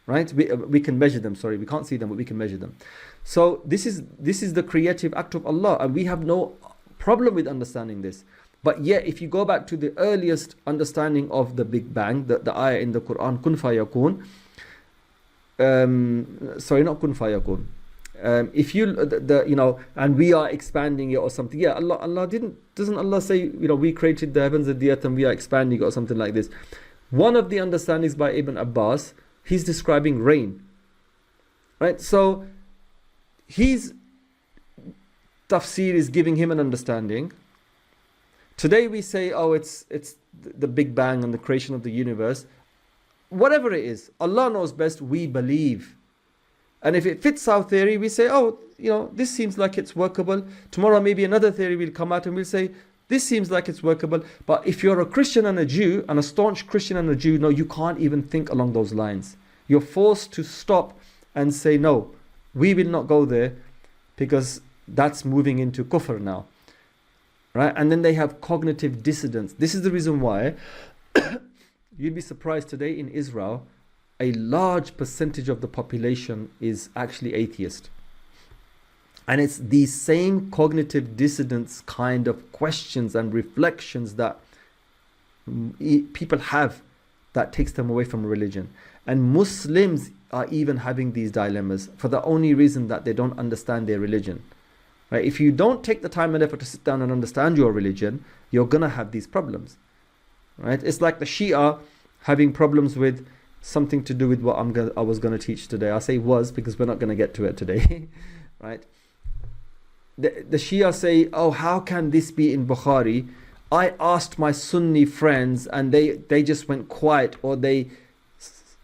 Right? We can measure them. Sorry, we can't see them, but we can measure them. So this is the creative act of Allah, and we have no problem with understanding this. But yet, if you go back to the earliest understanding of the Big Bang, the ayah in the Quran, kun fayakun, sorry, not kun fayakun. If you, and we are expanding it or something. Yeah, doesn't Allah say, we created the heavens and the earth and we are expanding it or something like this. One of the understandings by Ibn Abbas, he's describing rain, right? So his tafsir is giving him an understanding. Today we say, oh, it's the Big Bang and the creation of the universe. Whatever it is, Allah knows best, we believe. And if it fits our theory, we say, oh, this seems like it's workable. Tomorrow maybe another theory will come out and we'll say, this seems like it's workable. But if you're a Christian and a Jew, and a staunch Christian and a Jew, no, you can't even think along those lines. You're forced to stop and say, no, we will not go there, because that's moving into kufr now, right? And then they have cognitive dissonance. This is the reason why you'd be surprised today in Israel, a large percentage of the population is actually atheist. And it's these same cognitive dissonance kind of questions and reflections that people have that takes them away from religion. And Muslims are even having these dilemmas for the only reason that they don't understand their religion. Right? If you don't take the time and effort to sit down and understand your religion, you're going to have these problems. Right? It's like the Shia having problems with something to do with what I was going to teach today. I say was because we're not going to get to it today. Right? The Shia say, oh, how can this be in Bukhari? I asked my Sunni friends and they just went quiet, or they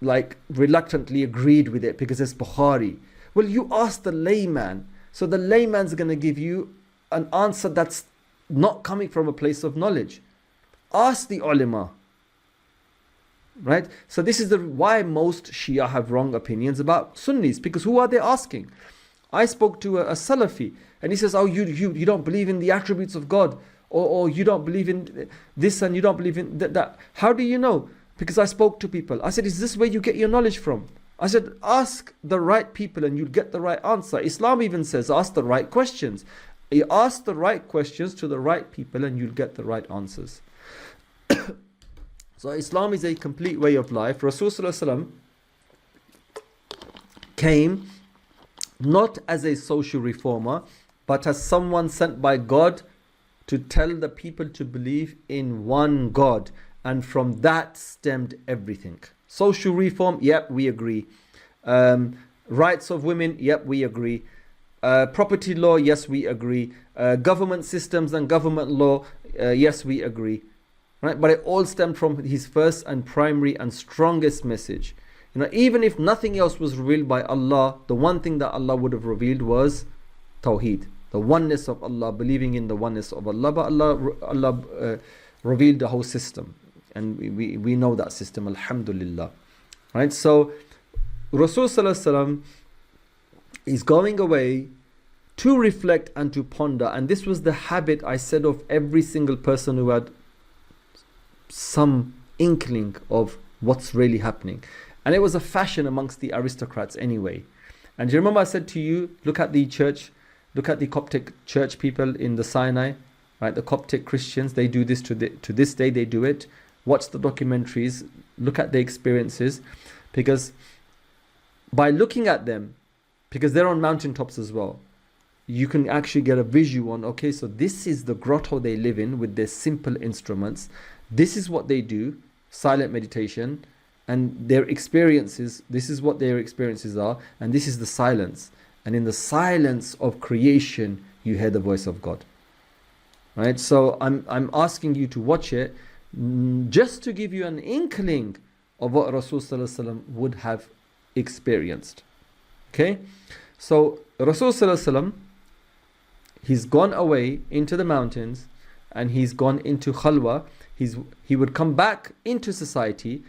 reluctantly agreed with it because it's Bukhari. Well, you asked the layman. So the layman's going to give you an answer that's not coming from a place of knowledge. Ask the ulama. Right? So this is why most Shia have wrong opinions about Sunnis, because who are they asking? I spoke to a Salafi, and he says, oh, you don't believe in the attributes of God, or you don't believe in this, and you don't believe in that. How do you know? Because I spoke to people. I said, is this where you get your knowledge from? I said, ask the right people and you'll get the right answer. Islam even says, ask the right questions. You ask the right questions to the right people and you'll get the right answers. So Islam is a complete way of life. Rasulullah came not as a social reformer, but as someone sent by God to tell the people to believe in one God. And from that stemmed everything. Social reform, yep, we agree. Rights of women, yep, we agree. Property law, yes, we agree. Government systems and government law, yes, we agree. Right? But it all stemmed from his first and primary and strongest message. You know, even if nothing else was revealed by Allah, the one thing that Allah would have revealed was Tawheed, the oneness of Allah, believing in the oneness of Allah. But Allah revealed the whole system. And we know that system, alhamdulillah. Right? So Rasulullah is going away to reflect and to ponder. And this was the habit, I said, of every single person who had some inkling of what's really happening. And it was a fashion amongst the aristocrats anyway. And do you remember I said to you, look at the church, look at the Coptic church people in the Sinai, right? The Coptic Christians, they do this to this day, they do it. Watch the documentaries, look at their experiences, because by looking at them, because they're on mountaintops as well, you can actually get a visual on, okay, so this is the grotto they live in with their simple instruments. This is what they do, silent meditation, and their experiences, this is what their experiences are, and this is the silence. And in the silence of creation, you hear the voice of God. Right? So I'm asking you to watch it, just to give you an inkling of what Rasulullah would have experienced. Okay? So Rasulullah, he's gone away into the mountains and he's gone into khalwa. He would come back into society,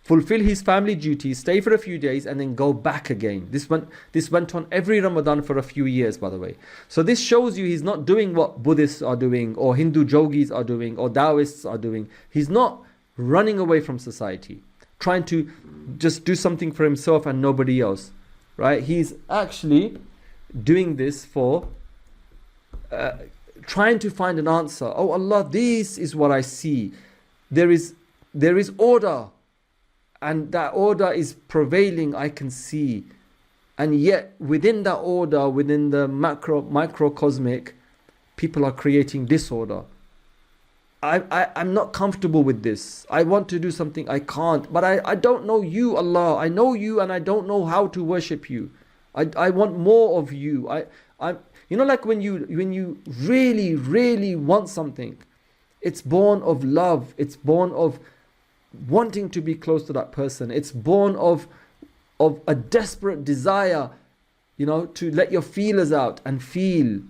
fulfill his family duties, stay for a few days, and then go back again. This went on every Ramadan for a few years, by the way. So this shows you he's not doing what Buddhists are doing, or Hindu yogis are doing, or Daoists are doing. He's not running away from society, trying to just do something for himself and nobody else. Right? He's actually doing this for trying to find an answer. Oh Allah, this is what I see. There is order. And that order is prevailing, I can see. And yet, within that order, within the microcosmic, people are creating disorder. I'm not comfortable with this. I want to do something, I can't. But I don't know you, Allah. I know you and I don't know how to worship you. I want more of you. You know, like when you really, really want something, it's born of love. It's born of wanting to be close to that person. It's born of a desperate desire, you know, to let your feelers out and feel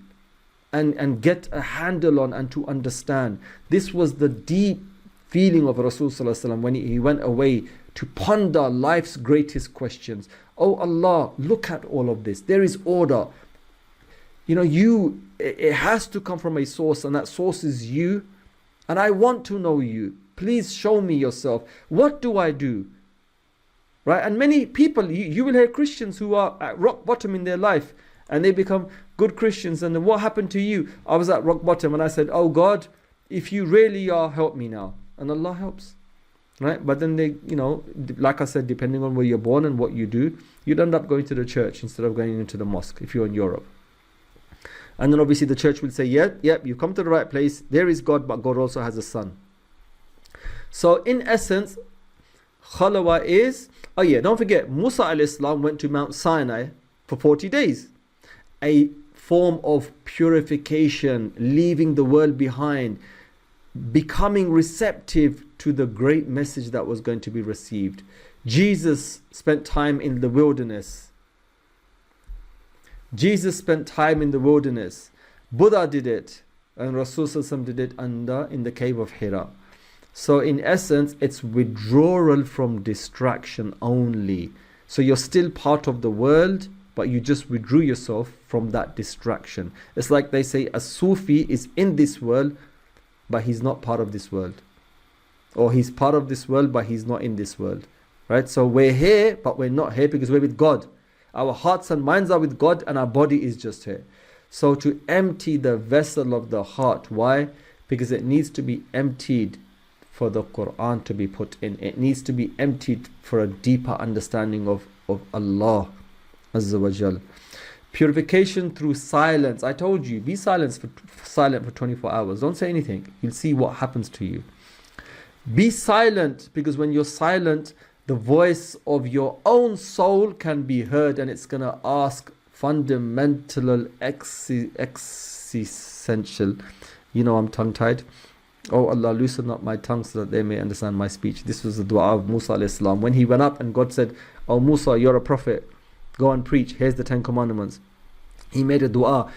and get a handle on and to understand. This was the deep feeling of Rasulullah when he went away to ponder life's greatest questions. Oh Allah, look at all of this. There is order. You know, it has to come from a source, and that source is you. And I want to know you. Please show me yourself. What do I do? Right? And many people, you will hear Christians who are at rock bottom in their life and they become good Christians. And then what happened to you? I was at rock bottom and I said, oh God, if you really are, help me now. And Allah helps. Right? But then they, you know, like I said, depending on where you're born and what you do, you'd end up going to the church instead of going into the mosque if you're in Europe. And then obviously the church will say, yep, you've come to the right place. There is God, but God also has a son. So in essence, khalwa is, oh yeah, don't forget, Musa al-Islam went to Mount Sinai for 40 days. A form of purification, leaving the world behind, becoming receptive to the great message that was going to be received. Jesus spent time in the wilderness. Buddha did it. and Rasul did it in the cave of Hira. So in essence, it's withdrawal from distraction only. So you're still part of the world, but you just withdrew yourself from that distraction. It's like they say a Sufi is in this world, but he's not part of this world. Or he's part of this world, but he's not in this world. Right? So we're here, but we're not here because we're with God. Our hearts and minds are with God, and our body is just here. So to empty the vessel of the heart. Why? Because it needs to be emptied for the Quran to be put in. It needs to be emptied for a deeper understanding of Allah Azza wa Jal. Purification through silence. I told you, be silent for 24 hours. Don't say anything. You'll see what happens to you. Be silent, because when you're silent, the voice of your own soul can be heard, and it's going to ask fundamental, existential. You know, I'm tongue-tied. Oh Allah, loosen up my tongue so that they may understand my speech. This was the dua of Musa alayhi salam. When he went up and God said, oh Musa, you're a prophet. Go and preach. Here's the 10 commandments. He made a dua.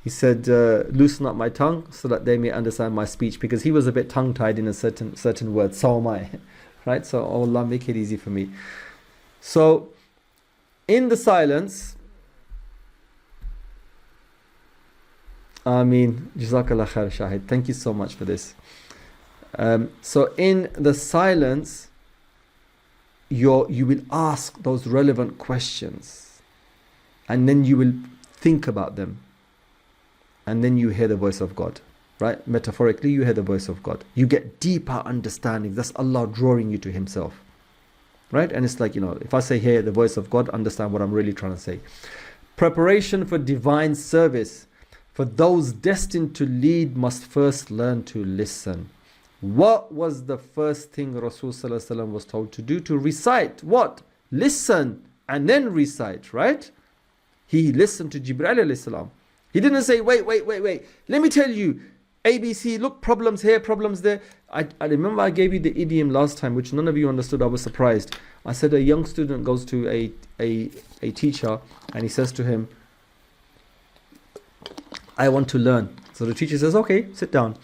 He said, loosen up my tongue so that they may understand my speech. Because he was a bit tongue-tied in a certain word. So am I. Right? So, oh Allah, make it easy for me. So, in the silence, Ameen. Jazakallah khair, Shahid. Thank you so much for this. So in the silence, you will ask those relevant questions, and then you will think about them, and then you hear the voice of God. Right? Metaphorically, you hear the voice of God. You get deeper understanding. That's Allah drawing you to Himself. Right? And it's like, you know, if I say hear the voice of God, understand what I'm really trying to say. Preparation for divine service. For those destined to lead must first learn to listen. What was the first thing Rasul was told to do? To recite. What? Listen and then recite, right? He listened to Jibreel alayhi salam. He didn't say, wait. Let me tell you, ABC, look, problems here, problems there. I remember I gave you the idiom last time, which none of you understood. I was surprised. I said a young student goes to a teacher and he says to him, I want to learn. So the teacher says, okay, sit down.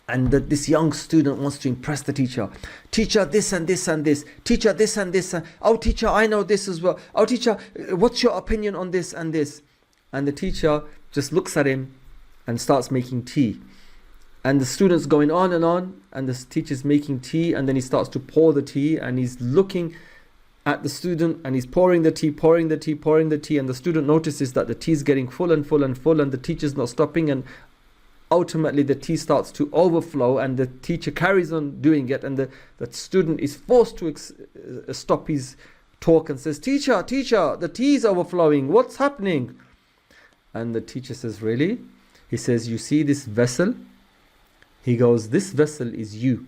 And this young student wants to impress the teacher. Teacher, this and this and this. Teacher, this and this. Oh, teacher, I know this as well. Oh, teacher, what's your opinion on this and this? And the teacher just looks at him and starts making tea. And the student's going on, and the teacher's making tea, and then he starts to pour the tea, and he's looking at the student, and he's pouring the tea, and the student notices that the tea is getting full, and the teacher's not stopping, and ultimately the tea starts to overflow, and the teacher carries on doing it, and the student is forced to stop his talk and says, teacher, the tea is overflowing, what's happening? And the teacher says, really? He says, you see this vessel? He goes, this vessel is you.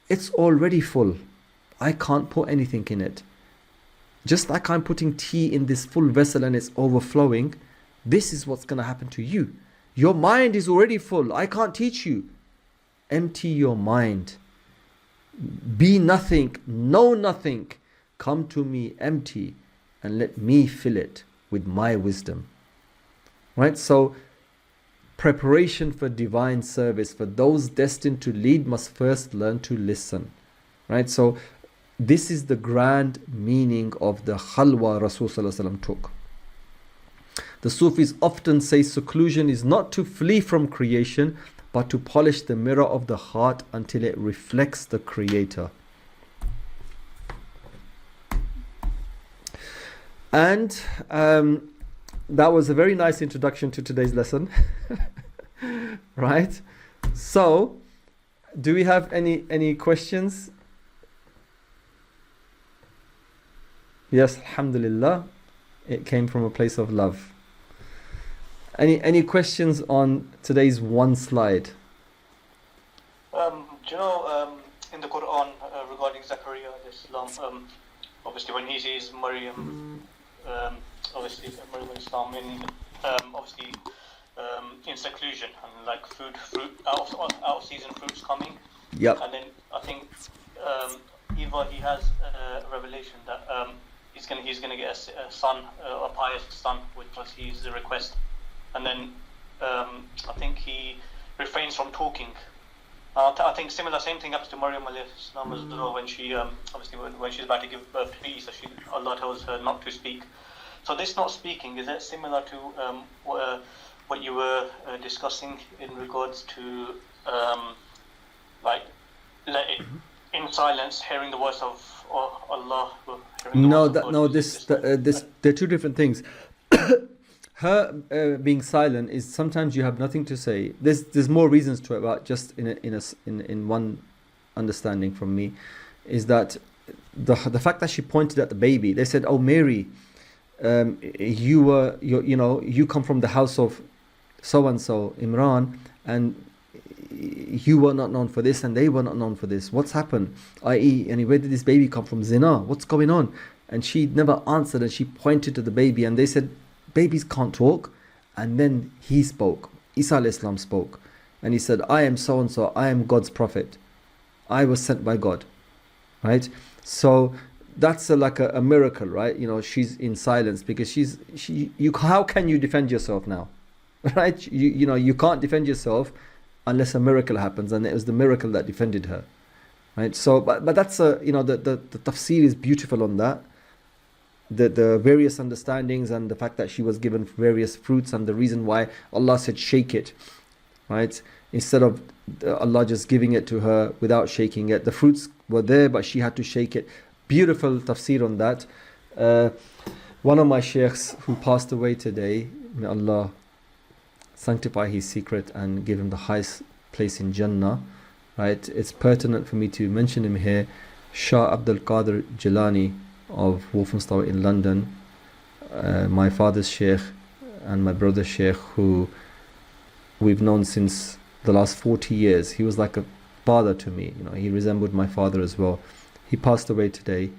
It's already full. I can't put anything in it. Just like I'm putting tea in this full vessel and it's overflowing, this is what's going to happen to you. Your mind is already full. I can't teach you. Empty your mind. Be nothing, know nothing. Come to me empty and let me fill it with my wisdom. Right? So, preparation for divine service. For those destined to lead must first learn to listen. Right? So, this is the grand meaning of the khalwa Rasul took. The Sufis often say seclusion is not to flee from creation, but to polish the mirror of the heart until it reflects the Creator. And that was a very nice introduction to today's lesson. Right? So, do we have any questions? Yes, alhamdulillah, it came from a place of love. Any questions on today's one slide? Do you know, in the Quran regarding Zakaria Islam, obviously when he sees Maryam, obviously Maryam Islam in seclusion and like fruit out of season fruits coming. Yep. And then I think either he has a revelation that he's gonna get a son, a pious son, which was his request, and then I think he she refrains from talking. I think same thing happens to Maryam alayhi salam as well, when she obviously when she's about to give birth to Isa, Allah tells her not to speak. So this not speaking, is that similar to what you were discussing in regards to like in silence hearing the voice of Allah? They're two different things. Her being silent is sometimes you have nothing to say. There's more reasons to it, but just in one understanding from me is that the fact that she pointed at the baby, they said, "Oh Mary, you come from the house of so and so Imran, and you were not known for this, and they were not known for this. What's happened? I.e., where did this baby come from? Zina? What's going on?" And she never answered, and she pointed to the baby, and they said, "Babies can't talk." And then he spoke. Isa alayhi salam spoke, and he said, "I am so and so. I am God's prophet. I was sent by God." Right? So that's like a miracle, right? She's in silence because how can you defend yourself now? Right? You can't defend yourself unless a miracle happens, and it was the miracle that defended her. Right? So but that's the tafsir is beautiful on that. The various understandings and the fact that she was given various fruits, and the reason why Allah said shake it, right, instead of Allah just giving it to her without shaking it. The fruits were there, but she had to shake it. Beautiful tafsir on that. One of my sheikhs who passed away today, may Allah sanctify his secret and give him the highest place in Jannah, right? It's pertinent for me to mention him here. Shah Abdul Qadir Jilani of Walthamstow in London, my father's sheikh and my brother's sheikh, who we've known since the last 40 years. He was like a father to me. He resembled my father as well. He passed away today,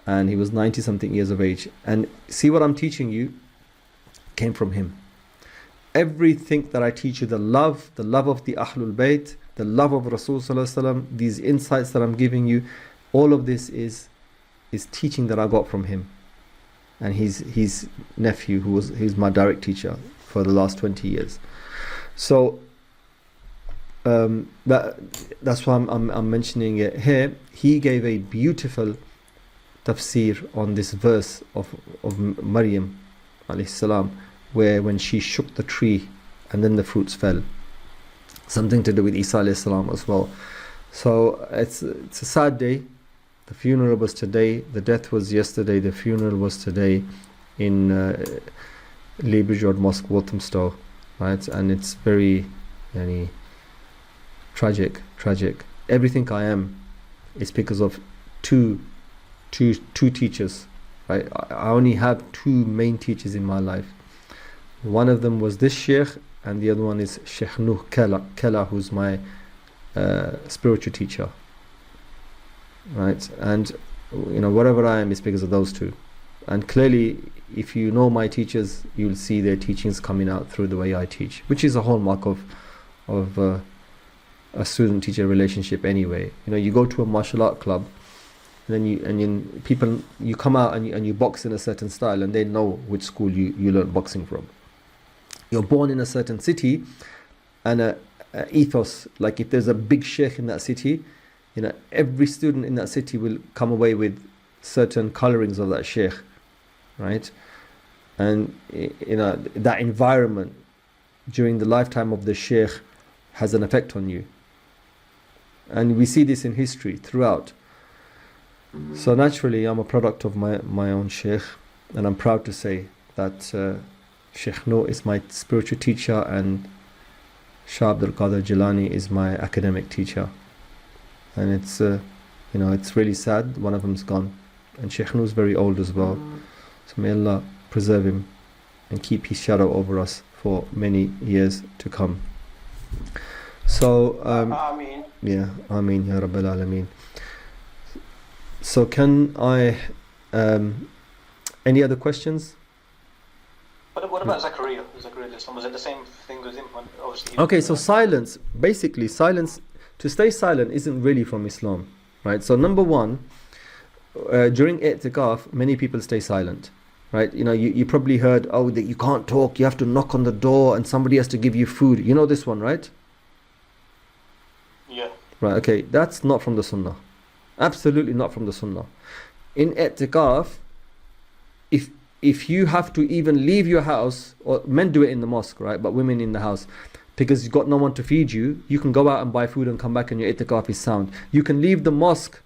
and he was 90 something years of age. And see, what I'm teaching you came from him. Everything that I teach you, the love of the Ahlul Bayt, the love of Rasul Sallallahu Alaihi Wasallam, these insights that I'm giving you, all of this is teaching that I got from him, and his nephew, he's my direct teacher for the last 20 years. So that's why I'm mentioning it here. He gave a beautiful tafsir on this verse of Maryam alayhi salam, where when she shook the tree and then the fruits fell, something to do with Isa alayhi salam as well. So it's a sad day. The funeral was today, the death was yesterday, the funeral was today in Liebridge Road Mosque, Walthamstow, right? And it's very tragic. Everything I am is because of two teachers, right? I only have two main teachers in my life. One of them was this sheikh, and the other one is Sheikh Nuh Kella, who's my spiritual teacher. Right, and whatever I am is because of those two. And clearly, if you know my teachers, you'll see their teachings coming out through the way I teach, which is a hallmark of a student-teacher relationship anyway. You go to a martial art club, and then you come out and you box in a certain style, and they know which school you learn boxing from. You're born in a certain city, and a ethos, like if there's a big sheikh in that city, every student in that city will come away with certain colorings of that sheikh, right? And that environment during the lifetime of the sheikh has an effect on you, and we see this in history throughout. So naturally, I'm a product of my own sheikh, and I'm proud to say that Sheikh Noor is my spiritual teacher, and Shah Abdul Qadir Jilani is my academic teacher. And it's it's really sad. One of them's gone, and Sheikh Noor is very old as well. So may Allah preserve him and keep his shadow over us for many years to come. So Ameen. Yeah, Ameen Ya Rabbil Alameen. So can I any other questions? What about Zachariah? Was it the same thing with him? Obviously. Okay, so silence. Basically, silence. To stay silent isn't really from Islam, right? So number one, during i'tikaf, many people stay silent, right? You probably heard, oh, that you can't talk, you have to knock on the door and somebody has to give you food. You know this one, right? Yeah. Right, okay, that's not from the Sunnah. Absolutely not from the Sunnah. In i'tikaf, if you have to even leave your house, or men do it in the mosque, right? But women in the house, because you've got no one to feed you, you can go out and buy food and come back and your i'tikaf is sound. You can leave the mosque,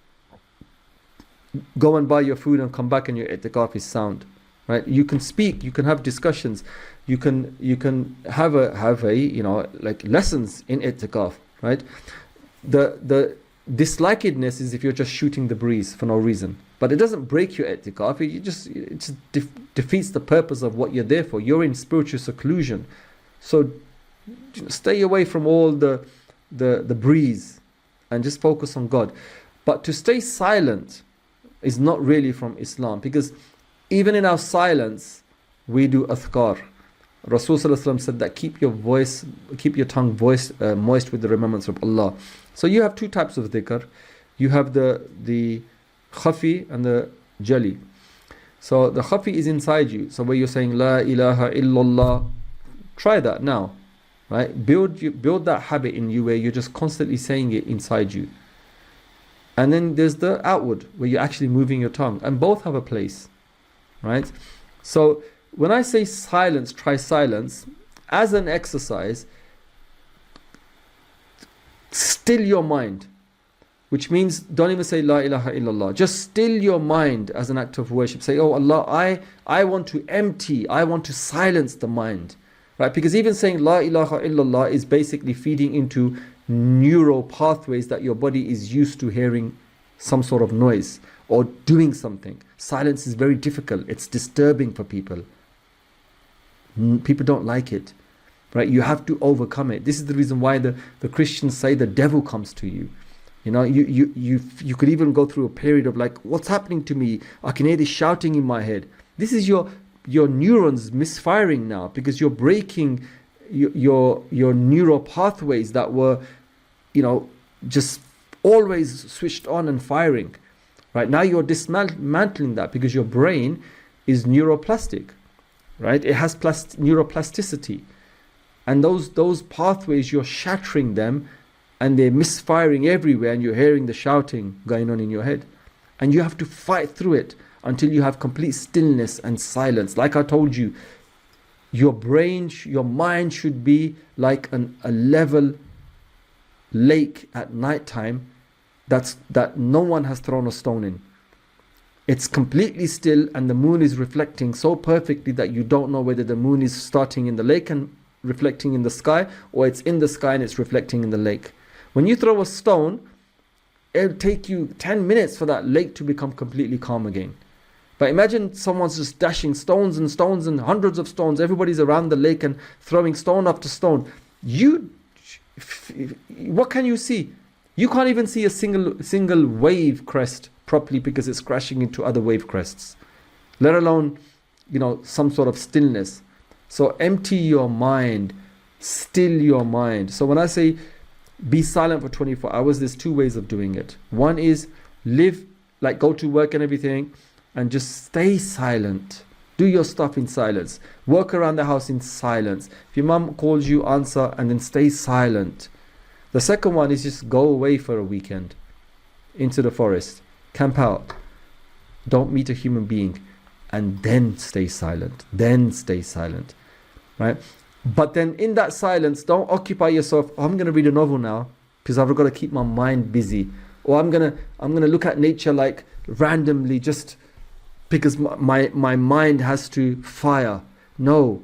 go and buy your food and come back and your i'tikaf is sound, right? You can speak, you can have discussions, you can have a like lessons in i'tikaf, right? The dislikedness is if you're just shooting the breeze for no reason. But it doesn't break your i'tikaf. It just defeats the purpose of what you're there for. You're in spiritual seclusion. So stay away from all the breeze and just focus on God. But to stay silent is not really from Islam, because even in our silence, we do adhkar. Rasulullah said that keep your tongue moist with the remembrance of Allah. So you have two types of dhikr. You have the khafi and the jali. So the khafi is inside you. So where you're saying La ilaha illallah, try that now, right? Build that habit in you where you're just constantly saying it inside you. And then there's the outward, where you're actually moving your tongue, and both have a place, right? So when I say silence, try silence as an exercise. Still your mind, which means don't even say La ilaha illallah. Just still your mind as an act of worship. Say, oh Allah, I want to empty, I want to silence the mind, right? Because even saying La ilaha illallah is basically feeding into neural pathways that your body is used to hearing some sort of noise or doing something. Silence is very difficult. It's disturbing for people. People don't like it, right? You have to overcome it. This is the reason why the Christians say the devil comes to you. You could even go through a period of like, what's happening to me? I can hear this shouting in my head. This is your neurons misfiring now, because you're breaking your neural pathways that were, just always switched on and firing. Right now you're dismantling that, because your brain is neuroplastic, right? It has neuroplasticity, and those pathways, you're shattering them, and they're misfiring everywhere, and you're hearing the shouting going on in your head, and you have to fight through it until you have complete stillness and silence. Like I told you, your brain, your mind should be like a level lake at night time that no one has thrown a stone in. It's completely still, and the moon is reflecting so perfectly that you don't know whether the moon is starting in the lake and reflecting in the sky, or it's in the sky and it's reflecting in the lake. When you throw a stone, it'll take you 10 minutes for that lake to become completely calm again. But imagine someone's just dashing stones and stones and hundreds of stones. Everybody's around the lake and throwing stone after stone. What can you see? You can't even see a single wave crest properly, because it's crashing into other wave crests, let alone some sort of stillness. So empty your mind, still your mind. So when I say be silent for 24 hours, there's two ways of doing it. One is live, like go to work and everything, and just stay silent. Do your stuff in silence. Work around the house in silence. If your mum calls you, answer, and then stay silent. The second one is just go away for a weekend into the forest, camp out, don't meet a human being, and then stay silent. Right? But then in that silence, don't occupy yourself. Oh, I'm going to read a novel now because I've got to keep my mind busy. Or I'm gonna look at nature like randomly just because my mind has to fire. No.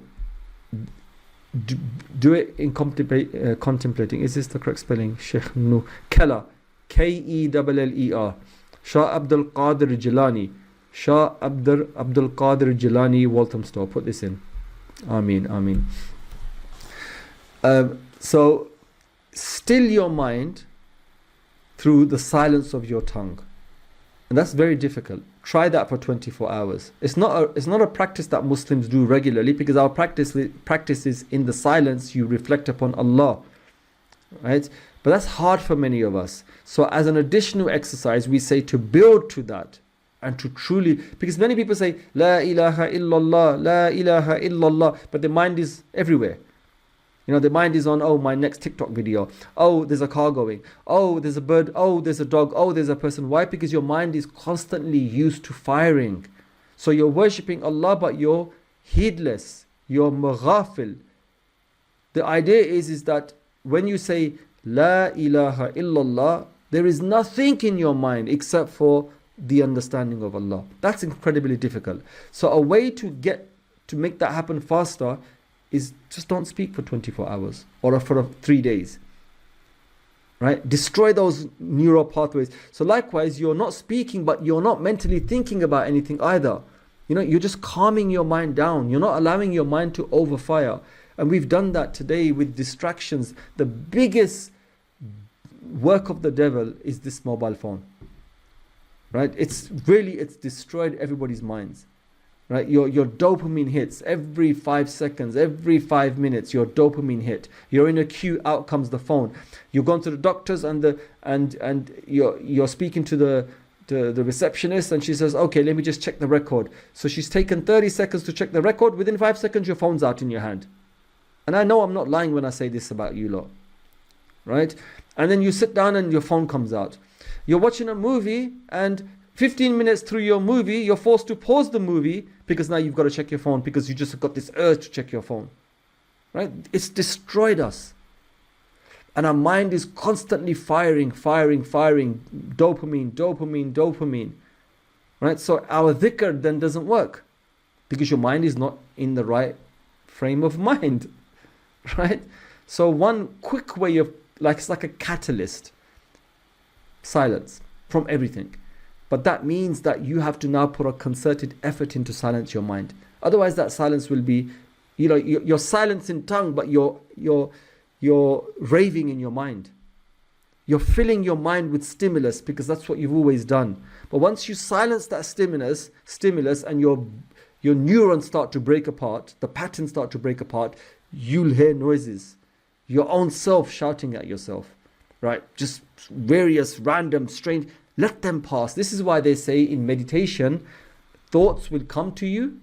Do it in contemplating. Is this the correct spelling? Sheikh No. Keller. Keller. Shah Abdul Qadir Jilani. Shah Abdul Qadir Jilani, Walthamstow. Put this in. Ameen. So still your mind through the silence of your tongue, and that's very difficult. Try that for 24 hours. It's not a practice that Muslims do regularly, because our practice is in the silence. You reflect upon Allah, right? But that's hard for many of us. So as an additional exercise, we say to build to that and to truly, because many people say, La ilaha illallah, La ilaha illallah, but their mind is everywhere. You know, their mind is on, oh, my next TikTok video. Oh, there's a car going. Oh, there's a bird. Oh, there's a dog. Oh, there's a person. Why? Because your mind is constantly used to firing. So you're worshipping Allah, but you're heedless. You're maghafil. The idea is that when you say, La ilaha illallah, there is nothing in your mind except for the understanding of Allah. That's incredibly difficult. So a way to make that happen faster is just don't speak for 24 hours or for 3 days. Right? Destroy those neural pathways. So likewise, you're not speaking, but you're not mentally thinking about anything either. You know, you're just calming your mind down. You're not allowing your mind to overfire. And we've done that today with distractions. The biggest work of the devil is this mobile phone. Right? It's destroyed everybody's minds. Right? Your dopamine hits every 5 seconds, every 5 minutes. Your dopamine hit. You're in a queue. Out comes the phone. You've gone to the doctors and you're speaking to the receptionist, and she says, "Okay, let me just check the record." So she's taken 30 seconds to check the record. Within 5 seconds, your phone's out in your hand. And I know I'm not lying when I say this about you lot, right? And then you sit down and your phone comes out. You're watching a movie, and 15 minutes through your movie, you're forced to pause the movie because now you've got to check your phone because you just got this urge to check your phone. Right? It's destroyed us. And our mind is constantly firing. Dopamine. Right? So our dhikr then doesn't work because your mind is not in the right frame of mind. Right? So one quick way of, it's like a catalyst. Silence from everything. But that means that you have to now put a concerted effort into silence your mind. Otherwise, that silence will be, you're silent in tongue, but you're raving in your mind. You're filling your mind with stimulus because that's what you've always done. But once you silence that stimulus, and your neurons start to break apart, the patterns start to break apart, you'll hear noises. Your own self shouting at yourself. Right? Just various random, strange. Let them pass. This is why they say in meditation, thoughts will come to you.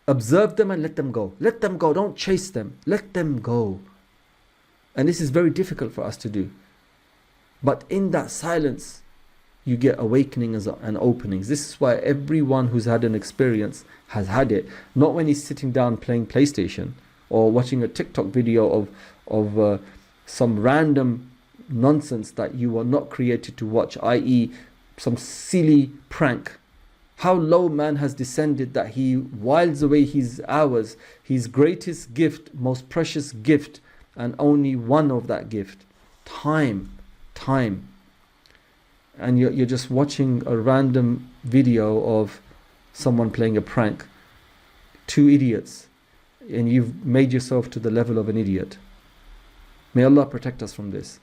Observe them and let them go. Let them go. Don't chase them. Let them go. And this is very difficult for us to do. But in that silence, you get awakenings and openings. This is why everyone who's had an experience has had it. Not when he's sitting down playing PlayStation or watching a TikTok video of some random nonsense that you were not created to watch, i.e. some silly prank. How low man has descended that he whiles away his hours, his greatest gift, most precious gift, and only one of that gift, time. And you're just watching a random video of someone playing a prank, two idiots, and you've made yourself to the level of an idiot. May Allah protect us from this.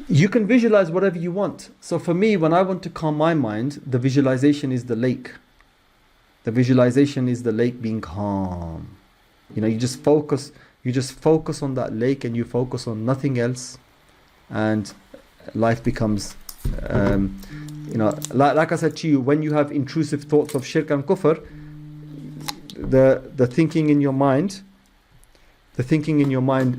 You can visualize whatever you want. So for me, when I want to calm my mind, the visualization is the lake. The visualization is the lake being calm. You just focus on that lake and you focus on nothing else, and life becomes, like I said to you, when you have intrusive thoughts of shirk and kufr, the thinking in your mind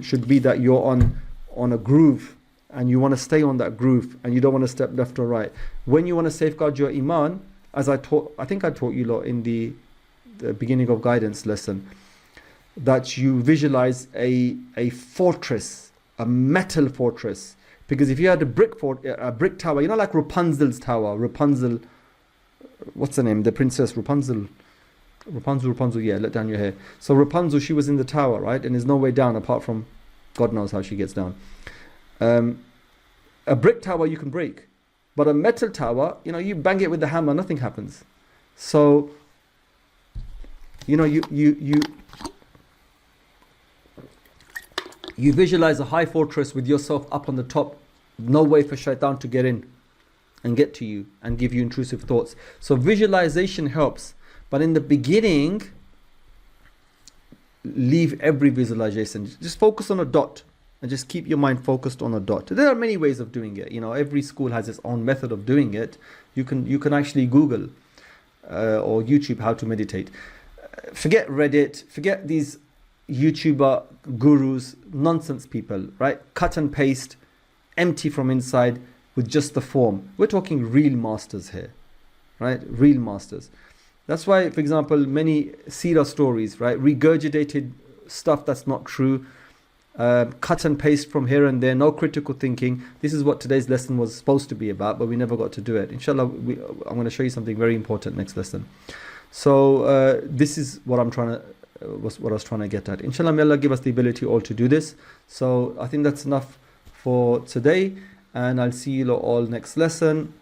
should be that you're on a groove. And you want to stay on that groove, and you don't want to step left or right. When you want to safeguard your iman, as I think I taught you lot in the beginning of guidance lesson, that you visualize a fortress, a metal fortress. Because if you had a brick tower, like Rapunzel's tower, what's her name? The princess Rapunzel, yeah, let down your hair. So Rapunzel, she was in the tower, right? And there's no way down apart from God knows how she gets down. A brick tower you can break, but a metal tower, you bang it with the hammer, nothing happens. So, you visualize a high fortress with yourself up on the top, no way for shaitan to get in. and get to you and give you intrusive thoughts. So visualization helps, but in the beginning, leave every visualization. Just focus on a dot and just keep your mind focused on a dot. There are many ways of doing it. Every school has its own method of doing it. You can actually Google or YouTube how to meditate. Forget Reddit, forget these YouTuber gurus, nonsense people, right? Cut and paste, empty from inside with just the form. We're talking real masters here, right? Real masters. That's why, for example, many Seerah stories, right? Regurgitated stuff that's not true, cut and paste from here and there, no critical thinking. This is what today's lesson was supposed to be about, but we never got to do it. Inshallah, I'm going to show you something very important next lesson. So this is what I'm trying to, what I was trying to get at. Inshallah, may Allah give us the ability all to do this. So I think that's enough for today, and I'll see you lot all next lesson.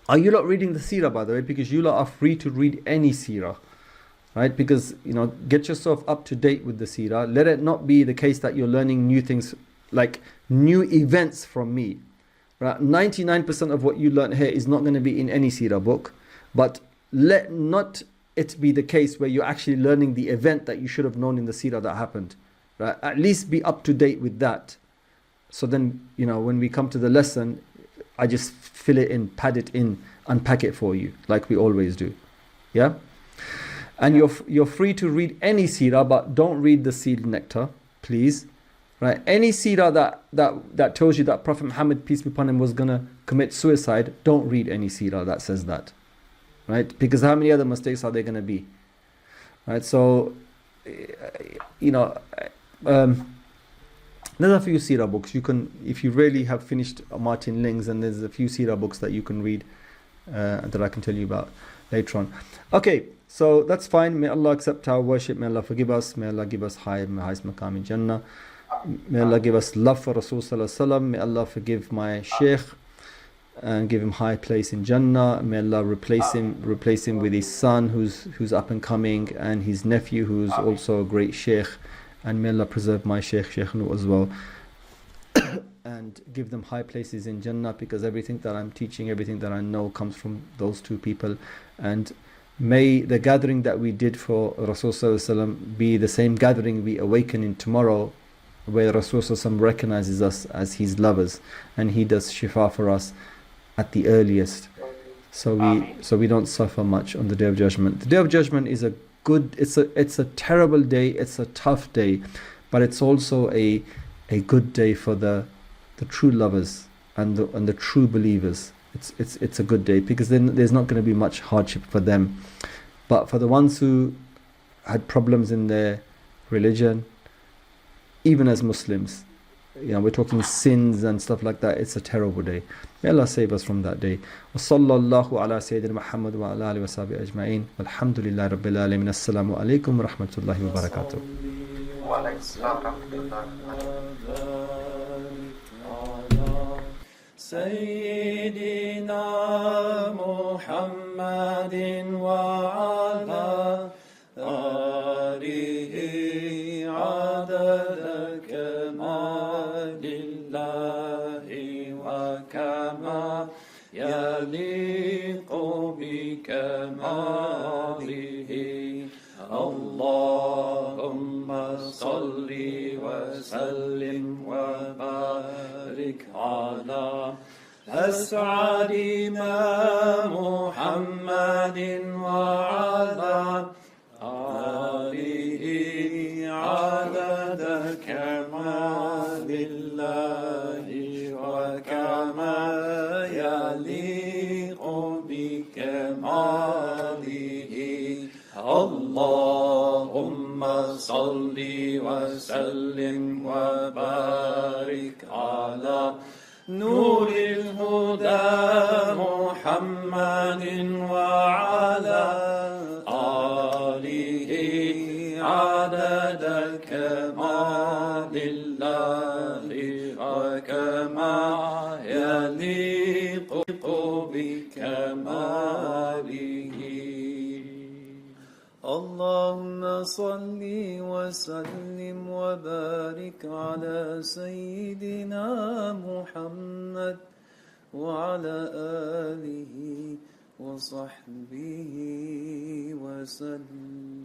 Are you lot reading the Seerah, by the way? Because you lot are free to read any Seerah, right? Because, get yourself up to date with the Seerah. Let it not be the case that you're learning new things, like new events from me. Right? 99% of what you learn here is not going to be in any Seerah book. But let not it be the case where you're actually learning the event that you should have known in the Seerah that happened. Right? At least be up to date with that. So then, when we come to the lesson, I just fill it in, pad it in, unpack it for you, like we always do. Yeah? And you're free to read any Seerah, but don't read the sealed nectar, please. Right? Any Seerah that tells you that Prophet Muhammad, peace be upon him, was going to commit suicide, don't read any Seerah that says that. Right? Because how many other mistakes are there going to be? Right? So, there's a few Seerah books you can, if you really have finished Martin Ling's, and there's a few Seerah books that you can read that I can tell you about later on. Okay, so that's fine. May Allah accept our worship. May Allah forgive us. May Allah give us highest maqam in Jannah. May Allah give us love for Rasul Sallallahu Alaihi Wasallam. May Allah forgive my Shaykh and give him high place in Jannah. May Allah replace him with his son who's up and coming, and his nephew who's also a great Shaykh. And may Allah preserve my Shaykh Nur as well. And give them high places in Jannah, because everything that I'm teaching, everything that I know comes from those two people. And may the gathering that we did for Rasul Sallallahu Alaihi Wasallam be the same gathering we awaken in tomorrow, where Rasul Sallallahu Alaihi Wasallam recognizes us as his lovers, and he does shifa for us at the earliest. So we don't suffer much on the Day of Judgment. The Day of Judgment is it's a terrible day, it's a tough day, but it's also a good day for the true lovers and the true believers. It's a good day, because then there's not going to be much hardship for them. But for the ones who had problems in their religion, even as Muslims, we're talking sins and stuff like that, it's a terrible day. May Allah save us from that day. Wa sallallahu ala Sayyidina Muhammad wa ala alihi wa sahbihi ajma'in. Walhamdulillahi rabbil alamin. Assalamu alaikum wa rahmatullahi wa barakatuh. Wa alaikum assalam wa rahmatullahi. سيدنا محمد وعلى آله عدد كمال الله وكما يليق بكماله اللهم صل وسلم وبارك على أسعد ما محمد وعلى آله عدد كمال الله وكما يليق بكماله اللهم صل وسلم وبارك على نور الهدى محمد وعلى آله عدد كمال الله وكما يليق بكماله اللهم صل وسلم وبارك على سيدنا محمد وعلى آله وصحبه وسلم.